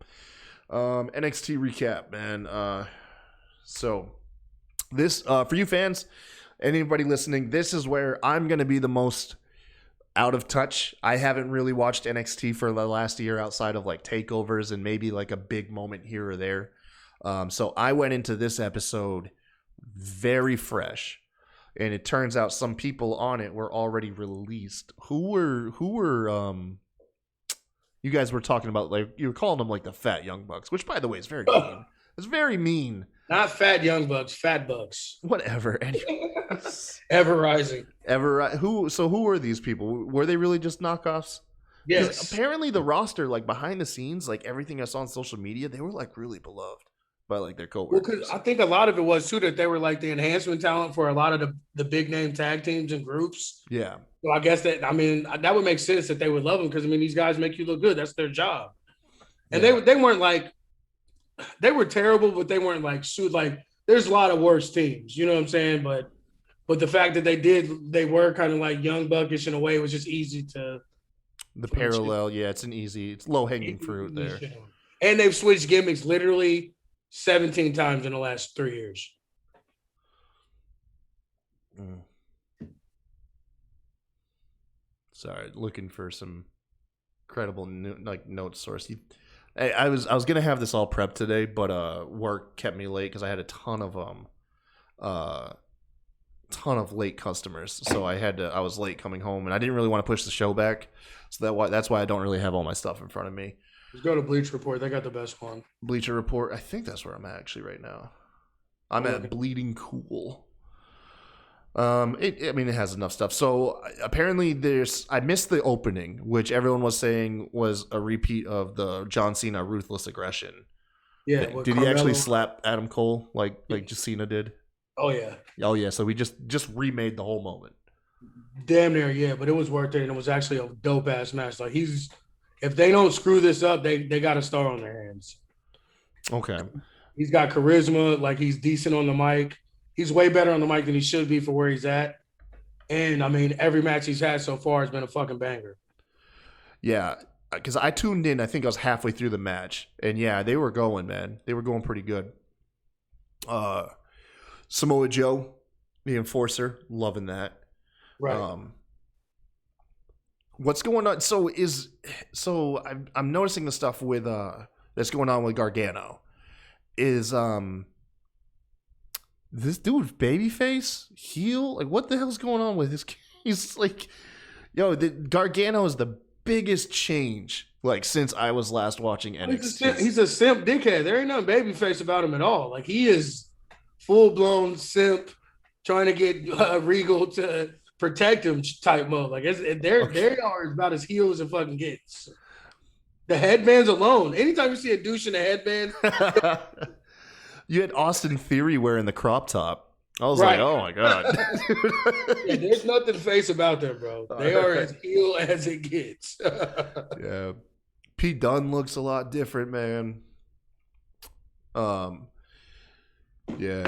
NXT recap, man. So this for you fans, anybody listening, this is where I'm gonna be the most out of touch. I haven't really watched NXT for the last year outside of like takeovers and maybe like a big moment here or there. So I went into this episode very fresh, and it turns out some people on it were already released. Who were you guys were talking about, like you were calling them like the fat young bucks, which by the way is very mean. It's very mean. Not fat young bucks, fat bucks. Whatever. Ever rising. Who were these people? Were they really just knockoffs? Yes. Apparently the roster, like behind the scenes, like everything I saw on social media, they were like really beloved by like their coworkers. Well, because I think a lot of it was too that they were like the enhancement talent for a lot of the big name tag teams and groups. Yeah. So I guess that that would make sense that they would love them because these guys make you look good. That's their job. And they weren't like they were terrible, but they weren't like there's a lot of worse teams, you know what I'm saying? But the fact that they were kind of like young buckish in a way was just easy to the parallel. Yeah, it's low hanging fruit there. And they've switched gimmicks literally 17 times in the last 3 years. Sorry, looking for some credible note source. I was gonna have this all prepped today, but work kept me late because I had a ton of late customers, so I was late coming home, and I didn't really want to push the show back, so that's why I don't really have all my stuff in front of me. Just go to Bleacher Report; they got the best one. Bleacher Report, I think that's where I'm at actually right now. I'm at Bleeding Cool. It has enough stuff. So apparently I missed the opening, which everyone was saying was a repeat of the John Cena Ruthless Aggression. Yeah. Did he actually slap Adam Cole like Cena did? Oh yeah. Oh yeah. So we just remade the whole moment. Damn near, yeah, but it was worth it, and it was actually a dope ass match. Like if they don't screw this up, they got a star on their hands. Okay. He's got charisma. Like he's decent on the mic. He's way better on the mic than he should be for where he's at. And every match he's had so far has been a fucking banger. Yeah, because I tuned in. I think I was halfway through the match, and yeah, they were going, man. They were going pretty good. Samoa Joe, the Enforcer, loving that. Right. What's going on? So I'm noticing the stuff with that's going on with Gargano. Is this dude babyface heel? Like, what the hell's going on with his? He's like, Gargano is the biggest change like since I was last watching NXT. He's a simp dickhead. There ain't no babyface about him at all. Like he is full blown simp trying to get Regal to protect him type mode. Like they are about as heel as it fucking gets. The headbands alone. Anytime you see a douche in a headband. You had Austin Theory wearing the crop top. I was like, oh my God. Yeah, there's nothing face about them, bro. They are as heel as it gets. Yeah. Pete Dunne looks a lot different, man. Yeah,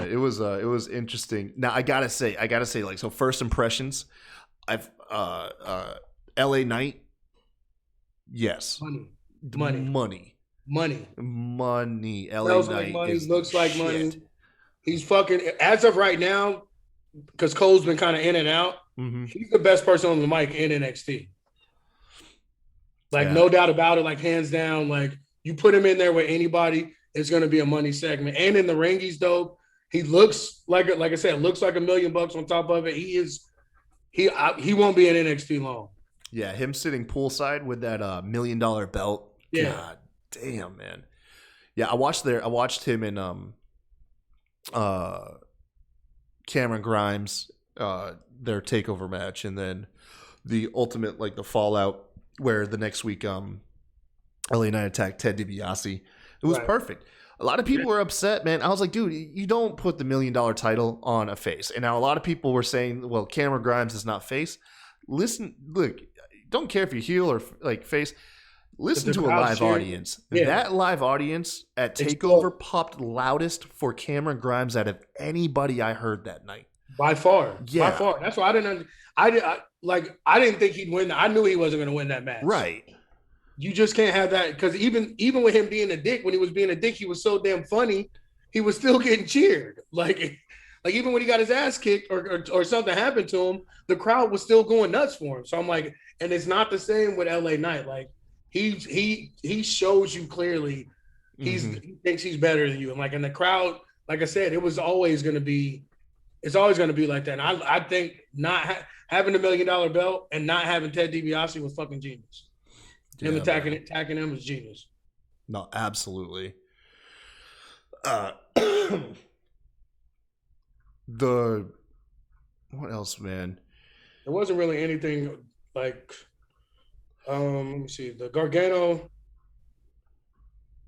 it was interesting. Now I gotta say, like, so first impressions, I've LA Knight, yes. Money. LA Smells Knight like money, is looks like shit. money. He's fucking, as of right now, because Cole's been kind of in and out, he's the best person on the mic in NXT. Like, no doubt about it, like, hands down. Like, you put him in there with anybody, it's going to be a money segment. And in the ring, he's dope. He looks like I said, looks like $1 million on top of it. He won't be in NXT long. Yeah, him sitting poolside with that $1 million belt. Yeah. God damn, man. Yeah, I watched him in Cameron Grimes, their takeover match, and then the ultimate, like, the fallout where the next week LA Knight attacked Ted DiBiase. It was perfect. A lot of people were upset, man. I was like, dude, you don't put the $1 million title on a face. And now a lot of people were saying, well, Cameron Grimes is not face. Look, don't care if you're heel or like face. Listen to a live audience. Yeah. That live audience at TakeOver popped loudest for Cameron Grimes out of anybody I heard that night. By far. Yeah. By far. That's why I didn't think he'd win. I knew he wasn't going to win that match. Right. you just can't have that because even with him being a dick, when he was being a dick, he was so damn funny. He was still getting cheered. Like even when he got his ass kicked or something happened to him, the crowd was still going nuts for him. So I'm like, and it's not the same with LA Knight. Like he shows you clearly he thinks he's better than you, and like in the crowd, like I said, it's always going to be like that. And I think not having $1 million belt and not having Ted DiBiase was fucking genius. Him attacking him was genius. No, absolutely. What else, man? There wasn't really anything like let me see. The Gargano,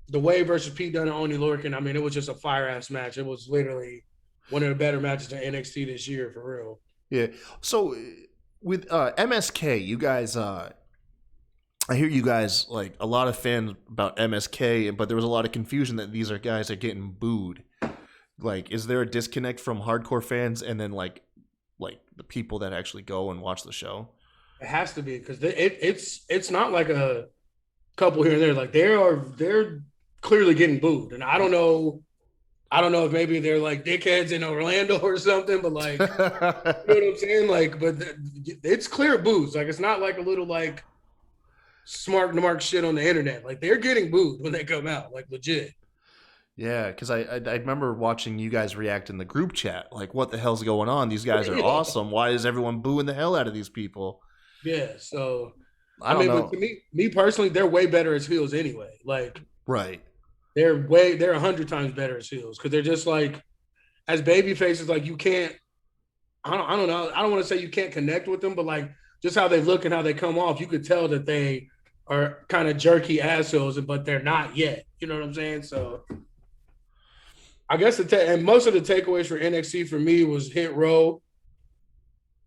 the Wade versus Pete Dunne and Oney Lorcan. I mean, it was just a fire ass match. It was literally one of the better matches in NXT this year, for real. Yeah. So with MSK, you guys, I hear you guys like a lot of fans about MSK, but there was a lot of confusion that these are guys that are getting booed. Like, is there a disconnect from hardcore fans and then like the people that actually go and watch the show? It has to be because it's not like a couple here and there. Like they're clearly getting booed, and I don't know if maybe they're like dickheads in Orlando or something, but like, you know what I'm saying? Like, but it's clear boos. Like, it's not like a little like smart mark shit on the internet. Like, they're getting booed when they come out, like legit. Yeah, because I remember watching you guys react in the group chat. Like, what the hell's going on? These guys are awesome. Why is everyone booing the hell out of these people? Yeah, so I don't know. but to me personally, they're way better as heels anyway. Like, right. They're 100 times better as heels because they're just like as baby faces. Like you can't. I don't know. I don't want to say you can't connect with them, but like just how they look and how they come off, you could tell that they are kind of jerky assholes, but they're not yet. You know what I'm saying? So I guess and most of the takeaways for NXT for me was Hit Row,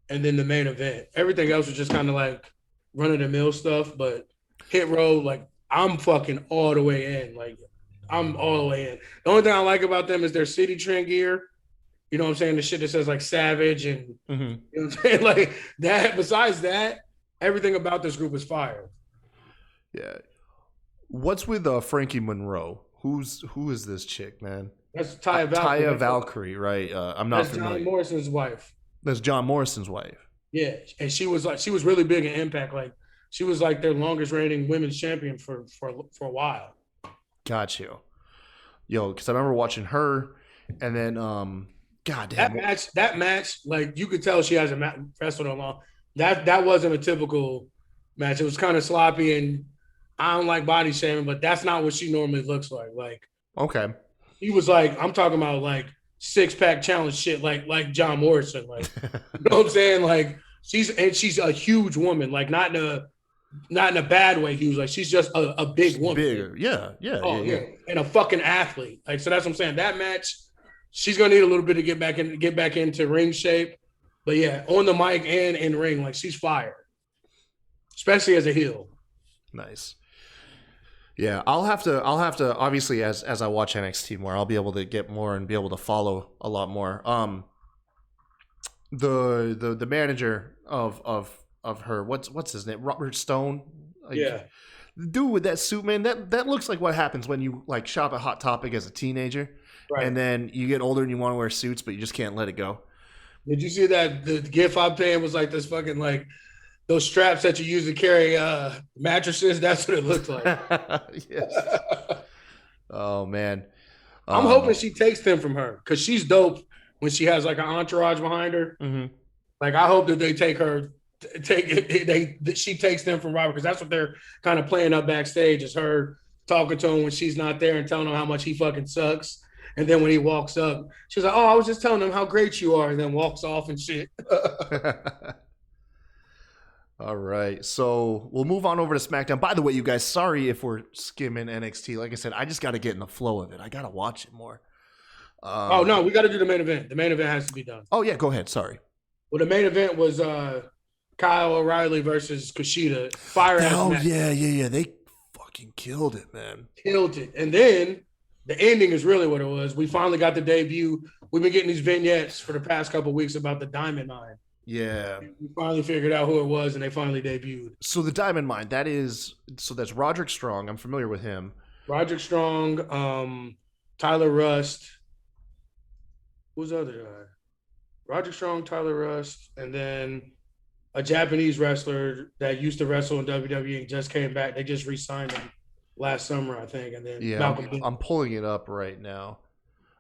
and then the main event. Everything else was just kind of like run of the mill stuff, but Hit Row, like I'm fucking all the way in, like. I'm all the way in. The only thing I like about them is their City Trend gear. You know what I'm saying? The shit that says like Savage and you know what I'm saying? Like that. Besides that, everything about this group is fire. Yeah. What's with Frankie Monroe? Who is this chick, man? That's Taya Valkyrie. Taya Valkyrie, right? I'm not familiar. John Morrison's wife. That's John Morrison's wife. Yeah, and she was really big in Impact. Like she was like their longest reigning women's champion for a while. Got you. Yo, because I remember watching her, and then, goddamn. That match, like, you could tell she hasn't wrestled in a long. That wasn't a typical match. It was kind of sloppy, and I don't like body shaming, but that's not what she normally looks like. Like, okay. He was like, I'm talking about, like, six-pack challenge shit, like John Morrison. Like, you know what I'm saying? Like, she's a huge woman, like, not in a bad way. He was like, she's just a big woman. Bigger. Yeah. And a fucking athlete. Like, so that's what I'm saying. That match, she's gonna need a little bit to get back into ring shape. But yeah, on the mic and in ring, like she's fire. Especially as a heel. Nice. Yeah, I'll have to obviously as I watch NXT more, I'll be able to get more and be able to follow a lot more. The manager of her, what's his name? Robert Stone. Like, yeah. The dude with that suit, man, that looks like what happens when you like shop at Hot Topic as a teenager. Right. And then you get older and you want to wear suits, but you just can't let it go. Did you see that the GIF I'm paying was like this fucking like those straps that you use to carry mattresses? That's what it looked like. Yes. Oh man. I'm hoping she takes them from her because she's dope when she has like an entourage behind her. Mm-hmm. Like I hope that they she takes them from Robert because that's what they're kind of playing up backstage is her talking to him when she's not there and telling him how much he fucking sucks. And then when he walks up, she's like, "Oh, I was just telling him how great you are," and then walks off and shit. All right, so we'll move on over to SmackDown. By the way, you guys, sorry if we're skimming NXT. Like I said, I just got to get in the flow of it. I got to watch it more. Oh no, we got to do the main event. The main event has to be done. Oh yeah, go ahead. Sorry. Well, the main event was Kyle O'Reilly versus Kushida. Fire ass match. Yeah. They fucking killed it, man. Killed it. And then the ending is really what it was. We finally got the debut. We've been getting these vignettes for the past couple of weeks about the Diamond Mine. Yeah. We finally figured out who it was, and they finally debuted. So the Diamond Mine, that's Roderick Strong. I'm familiar with him. Roderick Strong, Tyler Rust. Who's the other guy? Roderick Strong, Tyler Rust, and then a Japanese wrestler that used to wrestle in WWE and just came back. They just re-signed him last summer, I think. And then Yeah, Malcolm I'm pulling it up right now.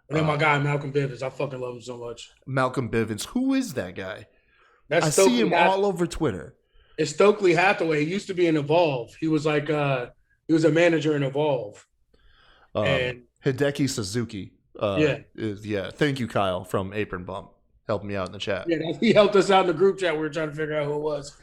And then my guy Malcolm Bivens. I fucking love him so much. Malcolm Bivens. Who is that guy? That's I see him all over Twitter. It's Stokely Hathaway. He used to be in Evolve. He was like he was a manager in Evolve. And Hideki Suzuki. Thank you, Kyle from Apron Bump. Helped me out in the chat. Yeah, he helped us out in the group chat. We were trying to figure out who it was.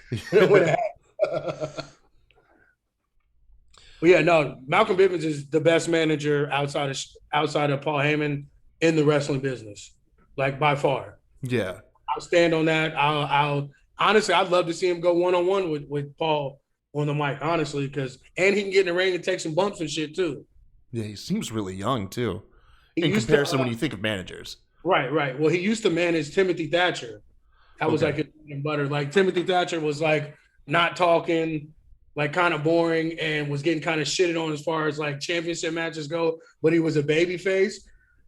But yeah, no, Malcolm Bivens is the best manager outside of Paul Heyman in the wrestling business, like by far. Yeah, I'll stand on that. I'll honestly, I'd love to see him go one-on-one with Paul on the mic, honestly, and he can get in the ring and take some bumps and shit too. Yeah, he seems really young too. In comparison, when you think of managers. Right. Well, he used to manage Timothy Thatcher. That was like his bread and butter. Like Timothy Thatcher was like not talking, like kind of boring, and was getting kind of shitted on as far as like championship matches go. But he was a baby face,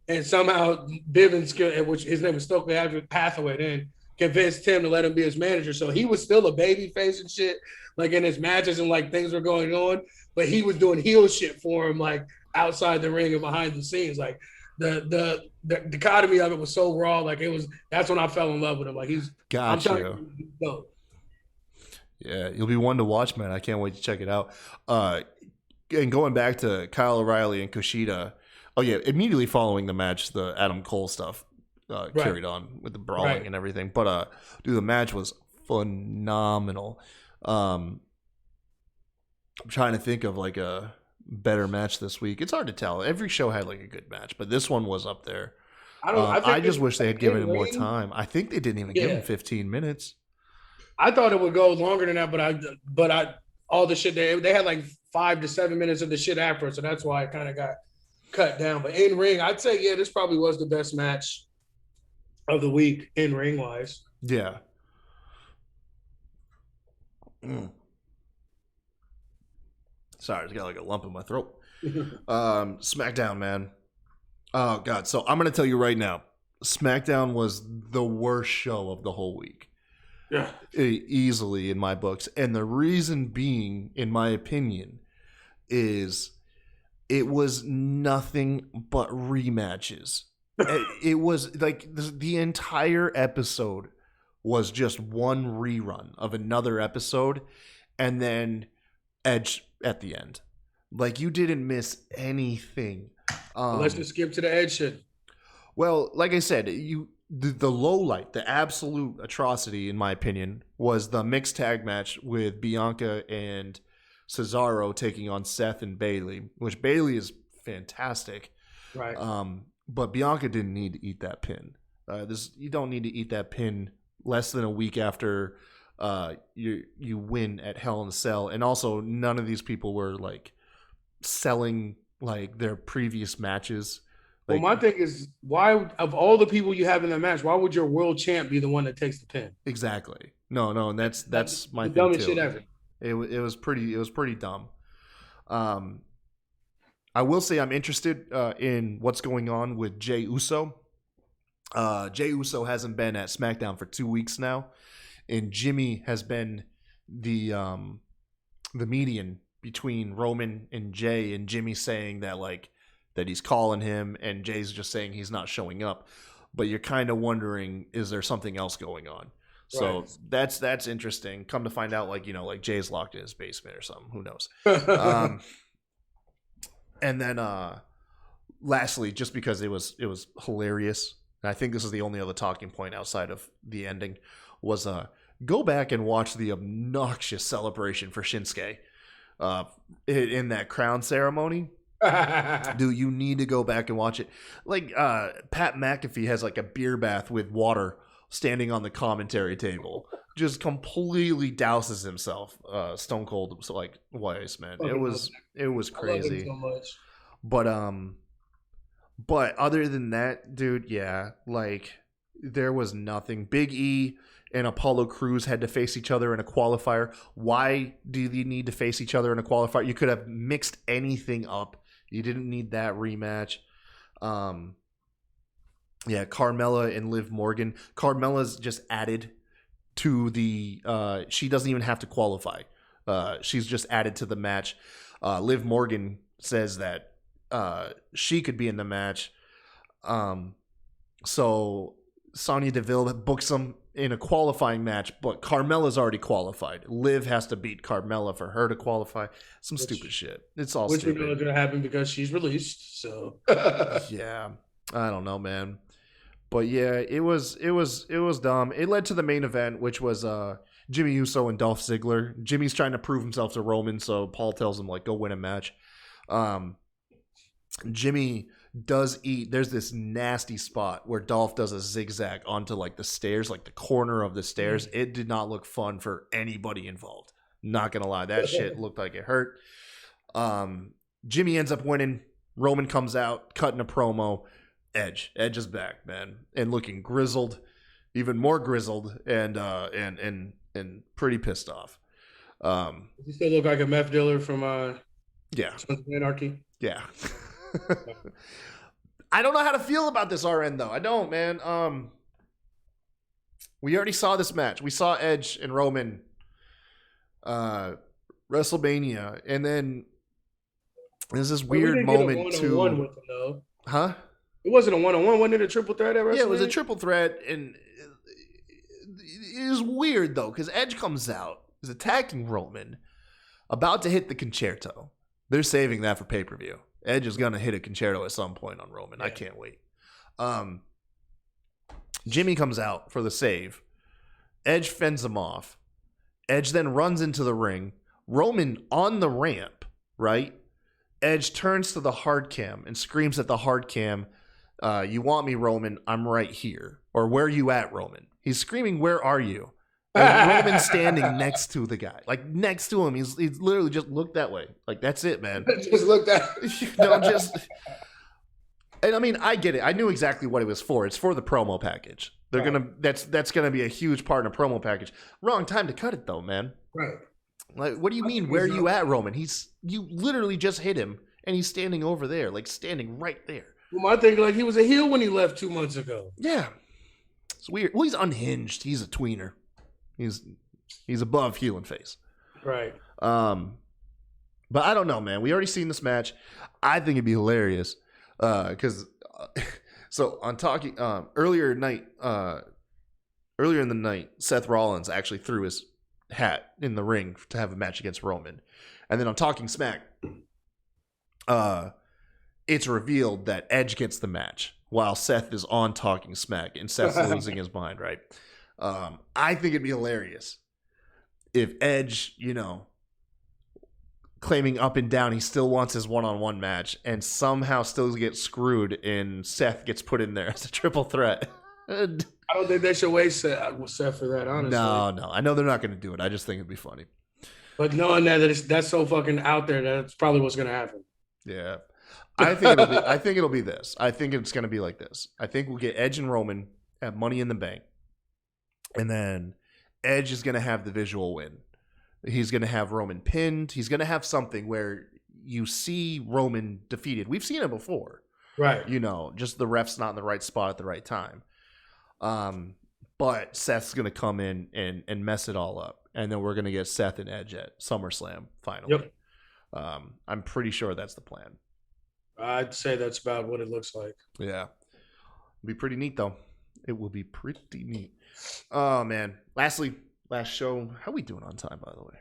and somehow Bivens, which his name was Stokely Hathaway, then convinced him to let him be his manager. So he was still a baby face and shit, like in his matches and like things were going on. But he was doing heel shit for him, like outside the ring and behind the scenes, like. The dichotomy of it was so raw, like that's when I fell in love with him. Like he's dope. Yeah, you'll be one to watch, man. I can't wait to check it out. And going back to Kyle O'Reilly and Kushida, immediately following the match, the Adam Cole stuff carried on with the brawling and everything. But the match was phenomenal. I'm trying to think of like a better match this week. It's hard to tell. Every show had like a good match, but this one was up there. I just wish they had given him more time. I think they didn't even give him 15 minutes. I thought it would go longer than that, but I all the shit they had like 5 to 7 minutes of the shit after, so that's why it kind of got cut down. But in ring, I'd say this probably was the best match of the week in ring wise. Yeah. Sorry, I just got like a lump in my throat. SmackDown, man. Oh, God. So I'm going to tell you right now, SmackDown was the worst show of the whole week. Yeah. Easily in my books. And the reason being, in my opinion, is it was nothing but rematches. It was like the entire episode was just one rerun of another episode. And then Edge at the end. Like, you didn't miss anything. Let's just skip to the Edge shit. Well, like I said, the low light, the absolute atrocity, in my opinion, was the mixed tag match with Bianca and Cesaro taking on Seth and Bayley, which Bayley is fantastic. Right. But Bianca didn't need to eat that pin. You don't need to eat that pin less than a week after you win at Hell in a Cell. And also, none of these people were like selling like their previous matches. Like, well, my thing is, why of all the people you have in that match, why would your world champ be the one that takes the pin? Exactly. No, and that's my the thing dumbest too. shit ever. It was pretty dumb. I will say I'm interested in what's going on with Jey Uso. Jey Uso hasn't been at SmackDown for 2 weeks now, and Jimmy has been the median between Roman and Jey, and Jimmy saying that he's calling him, and Jay's just saying he's not showing up. But you're kind of wondering, is there something else going on? So that's interesting. Come to find out, like Jay's locked in his basement or something. Who knows? And then lastly, just because it was hilarious, and I think this is the only other talking point outside of the ending, was go back and watch the obnoxious celebration for Shinsuke in that crown ceremony. Dude, you need to go back and watch it. Like Pat McAfee has like a beer bath with water standing on the commentary table, just completely douses himself. Stone Cold, so like Weiss, man. It was crazy. I love him so much. But other than that, dude, yeah, like There was nothing. Big E and Apollo Crews had to face each other in a qualifier. Why do you need to face each other in a qualifier? You could have mixed anything up. You didn't need that rematch. Yeah, Carmella and Liv Morgan. Carmella's just added to the she doesn't even have to qualify. She's just added to the match. Liv Morgan says that she could be in the match. So Sonya Deville books them in a qualifying match, but Carmella's already qualified. Liv has to beat Carmella for her to qualify. Stupid shit. It's all stupid. Which we know is going to happen because she's released. So yeah, I don't know, man. But yeah, it was dumb. It led to the main event, which was Jimmy Uso and Dolph Ziggler. Jimmy's trying to prove himself to Roman, so Paul tells him like, go win a match. Jimmy does eat. There's this nasty spot where Dolph does a zigzag onto like the stairs, like the corner of the stairs. It did not look fun for anybody involved. Not gonna lie, that shit looked like it hurt. Jimmy ends up winning. Roman comes out, cutting a promo. Edge is back, man, and looking grizzled, even more grizzled, and pretty pissed off. Does he still look like a meth dealer from yeah, Sons of Anarchy? Yeah. I don't know how to feel about this RN though. I don't, man. We already saw this match. We saw Edge and Roman WrestleMania, and then there's this weird moment to with him, though. Huh? It wasn't a one-on-one. Wasn't it a triple threat at WrestleMania? Yeah, it was a triple threat, and it was weird though because Edge comes out, is attacking Roman, about to hit the concerto. They're saving that for pay-per-view. Edge is gonna hit a concerto at some point on Roman. Yeah. I can't wait. Jimmy comes out for the save. Edge fends him off. Edge then runs into the ring. Roman on the ramp, right? Edge turns to the hard cam and screams at the hard cam, you want me, Roman? I'm right here. Or where you at, Roman? He's screaming, where are you? And Roman's standing next to the guy. Like, next to him. He's literally just looked that way. Like, that's it, man. Just look that And I mean, I get it. I knew exactly what it was for. It's for the promo package. They're gonna that's gonna be a huge part in a promo package. Wrong time to cut it though, man. Right. Like, what do you mean? Where are you at, Roman? You literally just hit him, and he's standing over there, like standing right there. Well, I think like he was a heel when he left 2 months ago. Yeah, it's weird. Well, he's unhinged. He's a tweener. He's above heel and face. Right. But I don't know, man. We already seen this match. I think it'd be hilarious because so on talking earlier in the night, Seth Rollins actually threw his hat in the ring to have a match against Roman, and then on Talking Smack, it's revealed that Edge gets the match while Seth is on Talking Smack, and Seth's losing his mind, right? I think it'd be hilarious if Edge, claiming up and down he still wants his one-on-one match and somehow still gets screwed and Seth gets put in there as a triple threat. I don't think they should waste Seth for that, honestly. No. I know they're not going to do it. I just think it'd be funny. But knowing that's so fucking out there, that's probably what's going to happen. Yeah. I think it'll be this. I think it's going to be like this. I think we'll get Edge and Roman at Money in the Bank. And then Edge is going to have the visual win. He's going to have Roman pinned. He's going to have something where you see Roman defeated. We've seen it before. Right. Just the ref's not in the right spot at the right time. But Seth's going to come in and mess it all up. And then we're going to get Seth and Edge at SummerSlam finally. Yep. I'm pretty sure that's the plan. I'd say that's about what it looks like. Yeah. It'll be pretty neat, though. It will be pretty neat. Oh, man. Lastly, last show. How are we doing on time, by the way?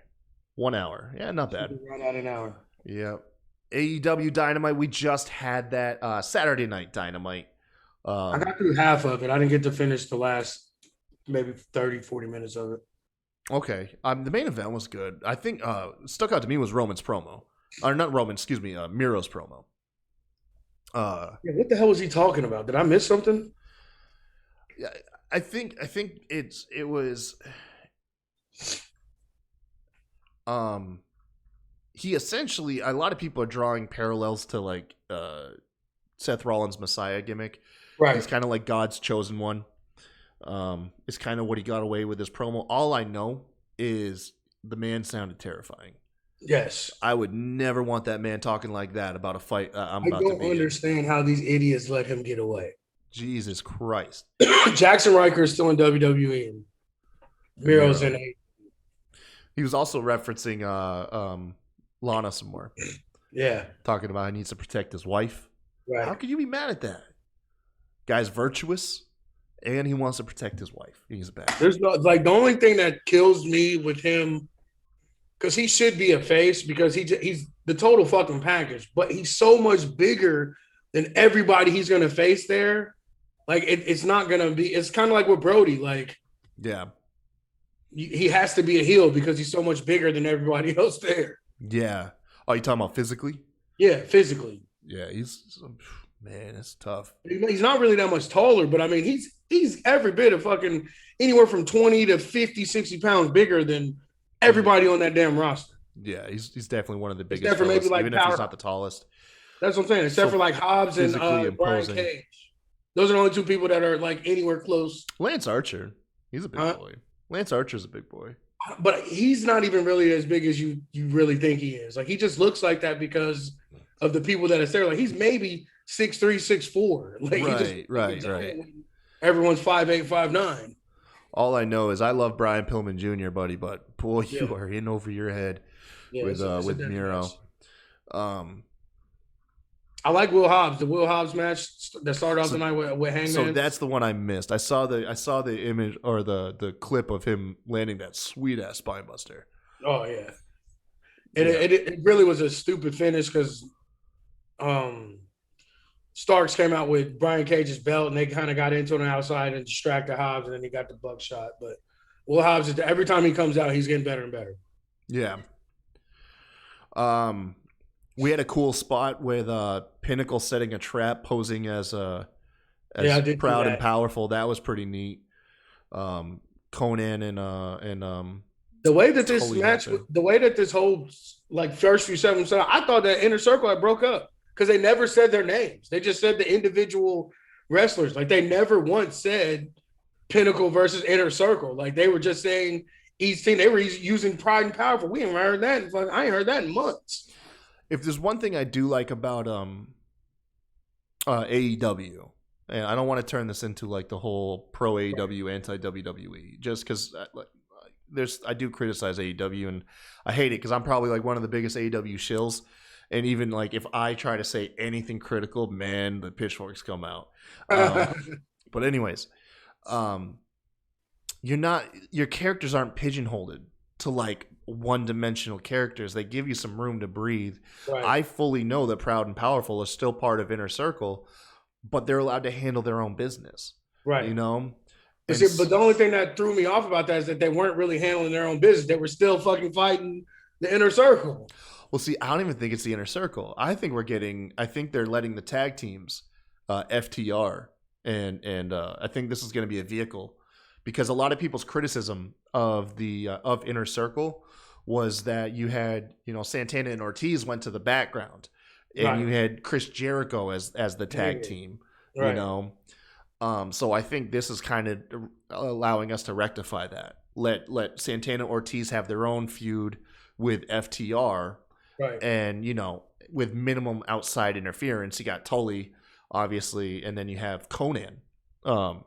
1 hour. Yeah, not bad. Run out an hour. Yeah. AEW Dynamite. We just had that Saturday Night Dynamite. I got through half of it. I didn't get to finish the last maybe 30, 40 minutes of it. Okay. The main event was good. I think stuck out to me was Roman's promo. Or not Roman, excuse me, Miro's promo. What the hell was he talking about? Did I miss something? Yeah, I think it was he essentially, a lot of people are drawing parallels to like Seth Rollins' Messiah gimmick. Right. He's kind of like God's chosen one. It's kind of what he got away with his promo. All I know is the man sounded terrifying. Yes. I would never want that man talking like that about a fight I'm about to be don't understand how these idiots let him get away. Jesus Christ. Jackson Riker is still in WWE. And Miro's in A. He was also referencing Lana some more. Yeah. Talking about he needs to protect his wife. Right. How could you be mad at that? Guy's virtuous, and he wants to protect his wife. He's a bad. There's no, like, the only thing that kills me with him, because he should be a face, because he's the total fucking package, but he's so much bigger than everybody he's going to face there. Like, it's not going to be – it's kind of like with Brody. Like, yeah. He has to be a heel because he's so much bigger than everybody else there. Yeah. Oh, you talking about physically? Yeah, physically. Yeah, man, it's tough. He's not really that much taller, but I mean, he's every bit of fucking anywhere from 20 to 50, 60 pounds bigger than everybody on that damn roster. Yeah, he's definitely one of the biggest. Except for maybe like even if he's not the tallest. That's what I'm saying. Except for like Hobbs and Brian Cage. Those are the only two people that are like anywhere close. Lance Archer, he's a big boy. Lance Archer's a big boy. But he's not even really as big as you really think he is. Like, he just looks like that because of the people that are there. Like, he's maybe 6'3", 6'4". Like, right. Everyone's 5'8", 5'9". All I know is I love Brian Pillman Jr., buddy, but boy, you are in over your head with Miro. I like Will Hobbs. The Will Hobbs match that started off the night with Hangman. So that's the one I missed. I saw the image or the clip of him landing that sweet ass spinebuster. Oh yeah, it really was a stupid finish because Starks came out with Brian Cage's belt and they kind of got into it on the outside and distracted Hobbs, and then he got the buckshot. But Will Hobbs, every time he comes out, he's getting better and better. Yeah. We had a cool spot with Pinnacle setting a trap, posing as proud and powerful. That was pretty neat. Conan and the way that this match, the way that this whole like first few segments, I thought that Inner Circle had broke up because they never said their names. They just said the individual wrestlers. Like, they never once said Pinnacle versus Inner Circle. Like, they were just saying each team. They were using Pride and Powerful. We ain't heard that. I ain't heard that in months. If there's one thing I do like about AEW, and I don't want to turn this into like the whole pro AEW, anti WWE, just because I do criticize AEW and I hate it because I'm probably like one of the biggest AEW shills, and even like if I try to say anything critical, man, the pitchforks come out. But anyways, your characters aren't pigeonholed to like one-dimensional characters. They give you some room to breathe. Right. I fully know that Proud and Powerful is still part of Inner Circle, but they're allowed to handle their own business. Right. You know? But the only thing that threw me off about that is that they weren't really handling their own business. They were still fucking fighting the Inner Circle. Well, see, I don't even think it's the Inner Circle. I think they're letting the tag teams, FTR, and I think this is going to be a vehicle, because a lot of people's criticism of of Inner Circle was that you had, Santana and Ortiz went to the background, and you had Chris Jericho as the tag team, so I think this is kind of allowing us to rectify that. Let Santana and Ortiz have their own feud with FTR, and with minimum outside interference. You got Tully, obviously, and then you have Conan,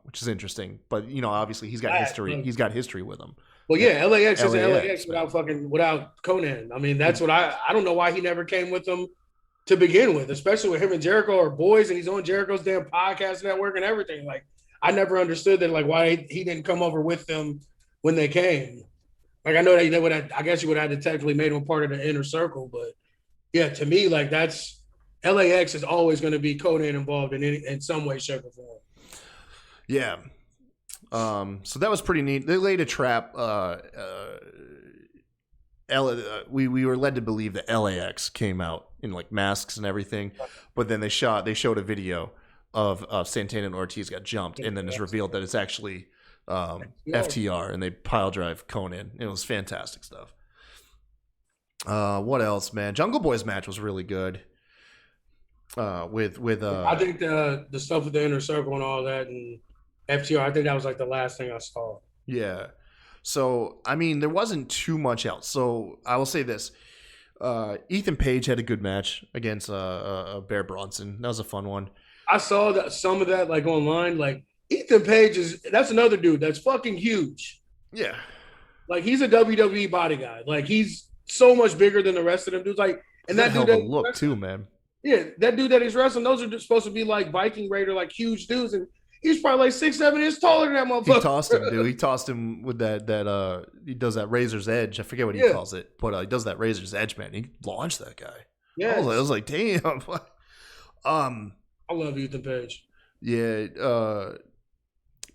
which is interesting, but obviously he's got history. He's got history with him. Well, yeah, LAX is LAX without Conan. I mean, that's what I don't know why he never came with them to begin with, especially with him and Jericho are boys, and he's on Jericho's damn podcast network and everything. Like, I never understood that, like, why he didn't come over with them when they came. Like, I know that they would have, I guess you would have to technically made him part of the Inner Circle, but yeah, to me, like, that's LAX is always going to be Conan involved in some way, shape, or form. Yeah. So that was pretty neat. They laid a trap. We were led to believe that LAX came out in like masks and everything, but then they showed a video of Santana and Ortiz got jumped, and then it's revealed that it's actually FTR, and they pile drive Conan. It was fantastic stuff. What else, man? Jungle Boy's match was really good. I think the stuff with the Inner Circle and all that, and FTR. I think that was like the last thing I saw. Yeah. So, I mean, there wasn't too much else. So, I will say this. Ethan Page had a good match against Bear Bronson. That was a fun one. I saw that some of that like online. Like Ethan Page that's another dude that's fucking huge. Yeah. Like he's a WWE body guy. Like he's so much bigger than the rest of them dudes. Like He's and got a that hell dude of a that look, too, man. yeah, that dude that he's wrestling, those are just supposed to be like Viking Raider, like huge dudes, and he's probably like 6'7" taller than that He motherfucker. tossed him, dude. He tossed him with that he does that razor's edge. I forget what he Yeah. calls it, but he does that razor's edge, man. He launched that guy. Yes. I was like, damn. I love Ethan Page. Yeah,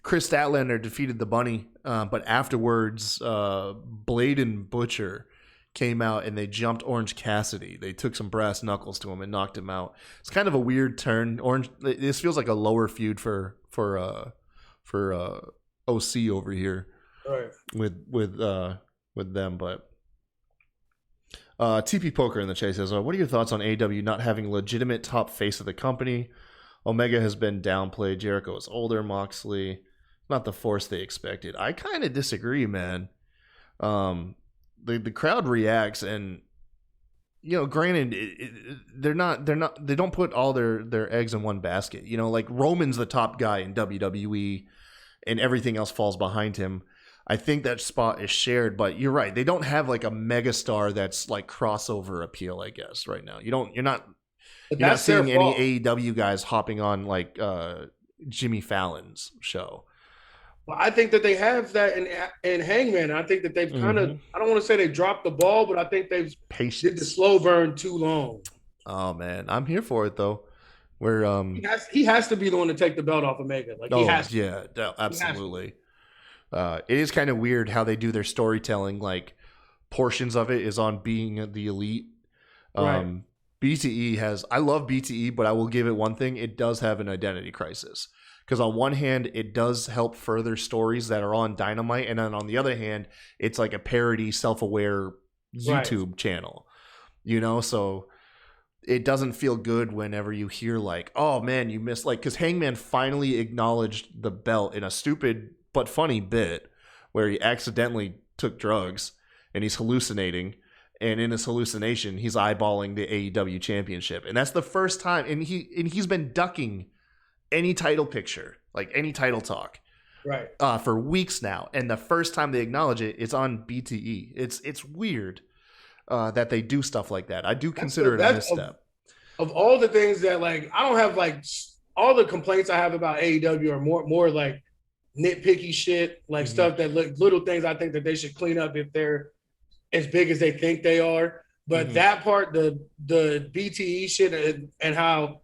Chris Statlander defeated the Bunny, but afterwards, Blade and Butcher came out and they jumped Orange Cassidy. They took some brass knuckles to him and knocked him out. It's kind of a weird turn. This feels like a lower feud for OC over here, right? With them, but. TP Poker in the chase says, what are your thoughts on AEW not having a legitimate top face of the company? Omega has been downplayed. Jericho is older. Moxley, not the force they expected. I kind of disagree, man. The crowd reacts, and granted, they don't put all their eggs in one basket. Like Roman's the top guy in WWE, and everything else falls behind him. I think that spot is shared, but you're right. They don't have like a megastar that's like crossover appeal, I guess, right now. You're not seeing any AEW guys hopping on like Jimmy Fallon's show. Well, I think that they have that in Hangman. I think that they've kind of, I don't want to say they dropped the ball, but I think they've did the slow burn too long. Oh man, I'm here for it though. Where he has to be the one to take the belt off Omega. Like he has to. Yeah, absolutely. It is kind of weird how they do their storytelling. Like portions of it is on being the elite. Right. BTE has. I love BTE, but I will give it one thing: it does have an identity crisis. Because on one hand, it does help further stories that are on Dynamite, and then on the other hand, it's like a parody, self-aware YouTube channel. So it doesn't feel good whenever you hear like, "Oh man, you missed," like because Hangman finally acknowledged the belt in a stupid but funny bit where he accidentally took drugs and he's hallucinating, and in his hallucination he's eyeballing the AEW championship, and that's the first time, and he's been ducking any title picture, like any title talk, right, for weeks now, and the first time they acknowledge it, it's on BTE. It's weird that they do stuff like that. I do consider it a misstep. Of all the things that like I don't have like all the complaints I have about AEW are more like nitpicky shit, like stuff that little things I think that they should clean up if they're as big as they think they are. But that part, the BTE shit and how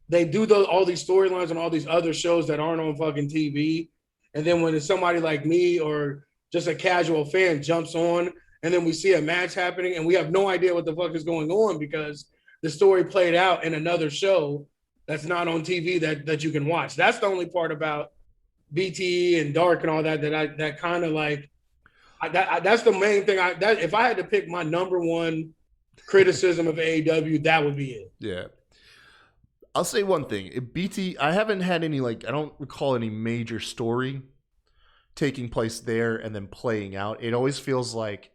they do all these storylines on all these other shows that aren't on fucking TV. And then when it's somebody like me or just a casual fan jumps on and then we see a match happening and we have no idea what the fuck is going on because the story played out in another show that's not on TV that you can watch. That's the only part about BTE and Dark and all that kind of like that's the main thing. If I had to pick my number one criticism of AEW, that would be it. Yeah. I'll say one thing. I haven't had any I don't recall any major story taking place there and then playing out. It always feels like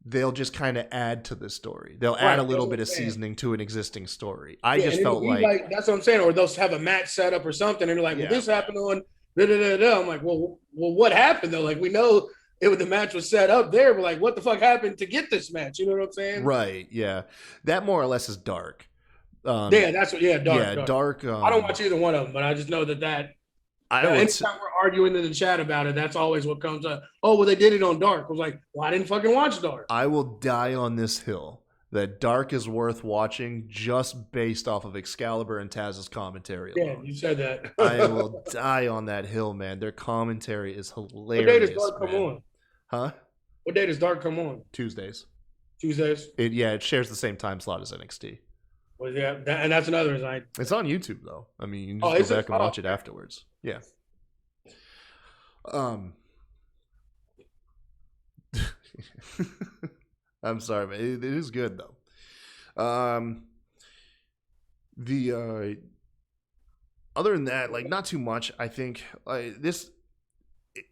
they'll just kind of add to the story. They'll add a little bit of seasoning to an existing story. I just felt like that's what I'm saying. Or they'll have a match set up or something, and they're like, "Well, this happened on." I'm like, well, what happened though? Like, we know the match was set up there, but like, what the fuck happened to get this match? You know what I'm saying? Right. Yeah. That more or less is Dark. Dark. Dark. I don't watch either one of them, but I just know that. Anytime we're arguing in the chat about it, that's always what comes up. Oh, well, they did it on Dark. I was like, well, I didn't fucking watch Dark. I will die on this hill that Dark is worth watching just based off of Excalibur and Taz's commentary alone. Yeah, you said that. I will die on that hill, man. Their commentary is hilarious. What day does Dark come on? Huh? What day does Dark come on? Tuesdays. It shares the same time slot as NXT. Well, yeah, and that's another reason. It's on YouTube though. I mean, you can just go back and watch it afterwards. Yeah. I'm sorry, man. It is good though. other than that, like not too much. I think this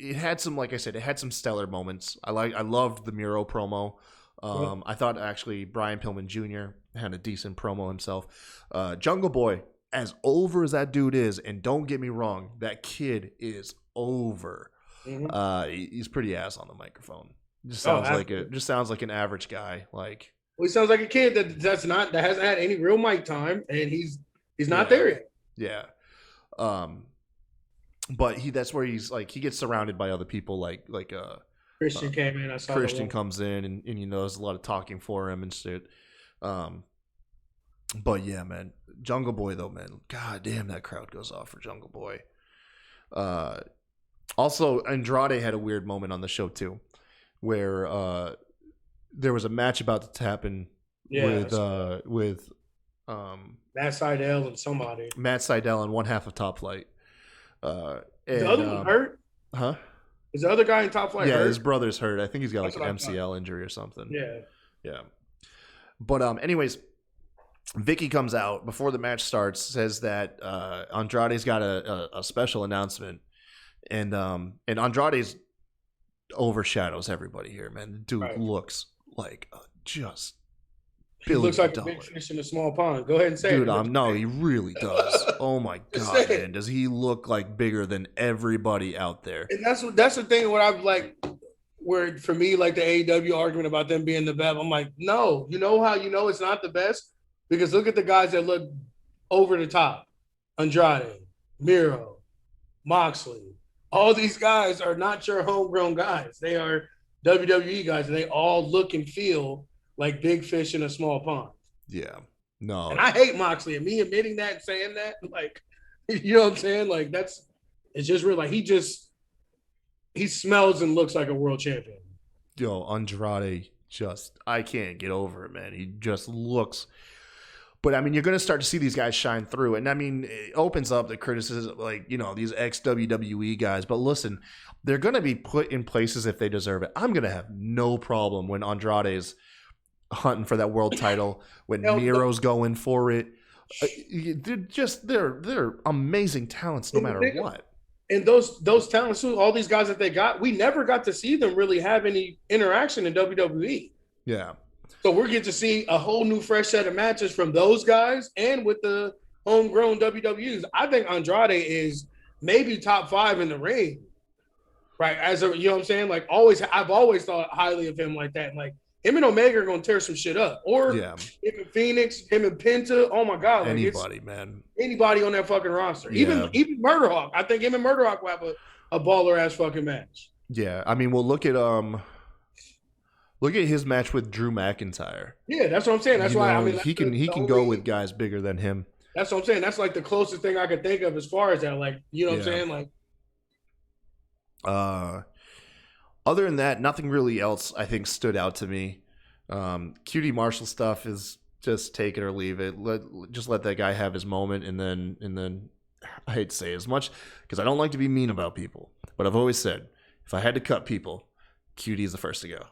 it had some, like I said, it had some stellar moments. I loved the Miro promo. I thought actually Brian Pillman Jr. had a decent promo himself. Jungle Boy, as over as that dude is, and don't get me wrong, that kid is over. He's pretty ass on the microphone. Just sounds like an average guy. Like, well, he sounds like a kid that hasn't had any real mic time, and he's not there yet. Yeah. But that's where he's like, he gets surrounded by other people like Christian came in. I saw Christian comes in and there's a lot of talking for him and shit. But yeah, man, Jungle Boy though, man, god damn, that crowd goes off for Jungle Boy. Also, Andrade had a weird moment on the show too, where there was a match about to happen with Matt Sydal and somebody. Matt Sydal and one half of Top Flight. Is the other one hurt? Huh? Is the other guy in Top Flight hurt? Yeah, his brother's hurt. I think he's got like an MCL injury or something. Yeah. But anyways, Vicky comes out before the match starts, says that Andrade's got a special announcement, and Andrade's overshadows everybody here, man. The dude looks like just he looks like a big fish in a small pond. Go ahead and say it. Dude, no, he really does. Oh my god, man, does he look like bigger than everybody out there? And that's the thing. What I've like, where for me, like the AEW argument about them being the best, I'm like, no. You know how you know it's not the best? Because look at the guys that look over the top: Andrade, Miro, Moxley. All these guys are not your homegrown guys. They are WWE guys, and they all look and feel like big fish in a small pond. Yeah. No. And I hate Moxley, and me admitting that and saying that, like, you know what I'm saying? Like, it's just real. Like, he smells and looks like a world champion. Yo, Andrade I can't get over it, man. He just looks. But I mean, you're going to start to see these guys shine through. And I mean, it opens up the criticism, like, you know, these ex-WWE guys. But listen, they're going to be put in places if they deserve it. I'm going to have no problem when Andrade's hunting for that world title, when Miro's going for it. They're amazing talents no matter what. And those talents too, all these guys that they got, we never got to see them really have any interaction in WWE. Yeah. So we're getting to see a whole new fresh set of matches from those guys and with the homegrown WWs. I think Andrade is maybe top 5 in the ring. Right. You know what I'm saying? Like I've always thought highly of him like that. And like him and Omega are going to tear some shit up. Or him and Phoenix, him and Penta. Oh my God. Like anybody on that fucking roster. Yeah. Even Murderhawk. I think him and Murderhawk will have a baller ass fucking match. Yeah. I mean, we'll look at his match with Drew McIntyre. Yeah, that's what I'm saying. That's why I mean he can go with guys bigger than him. That's what I'm saying. That's like the closest thing I could think of as far as that. Like, you know what I'm saying? Like, other than that, nothing really else I think stood out to me. QT Marshall stuff is just take it or leave it. Just let that guy have his moment, and then I hate to say as much because I don't like to be mean about people, but I've always said if I had to cut people, QT is the first to go.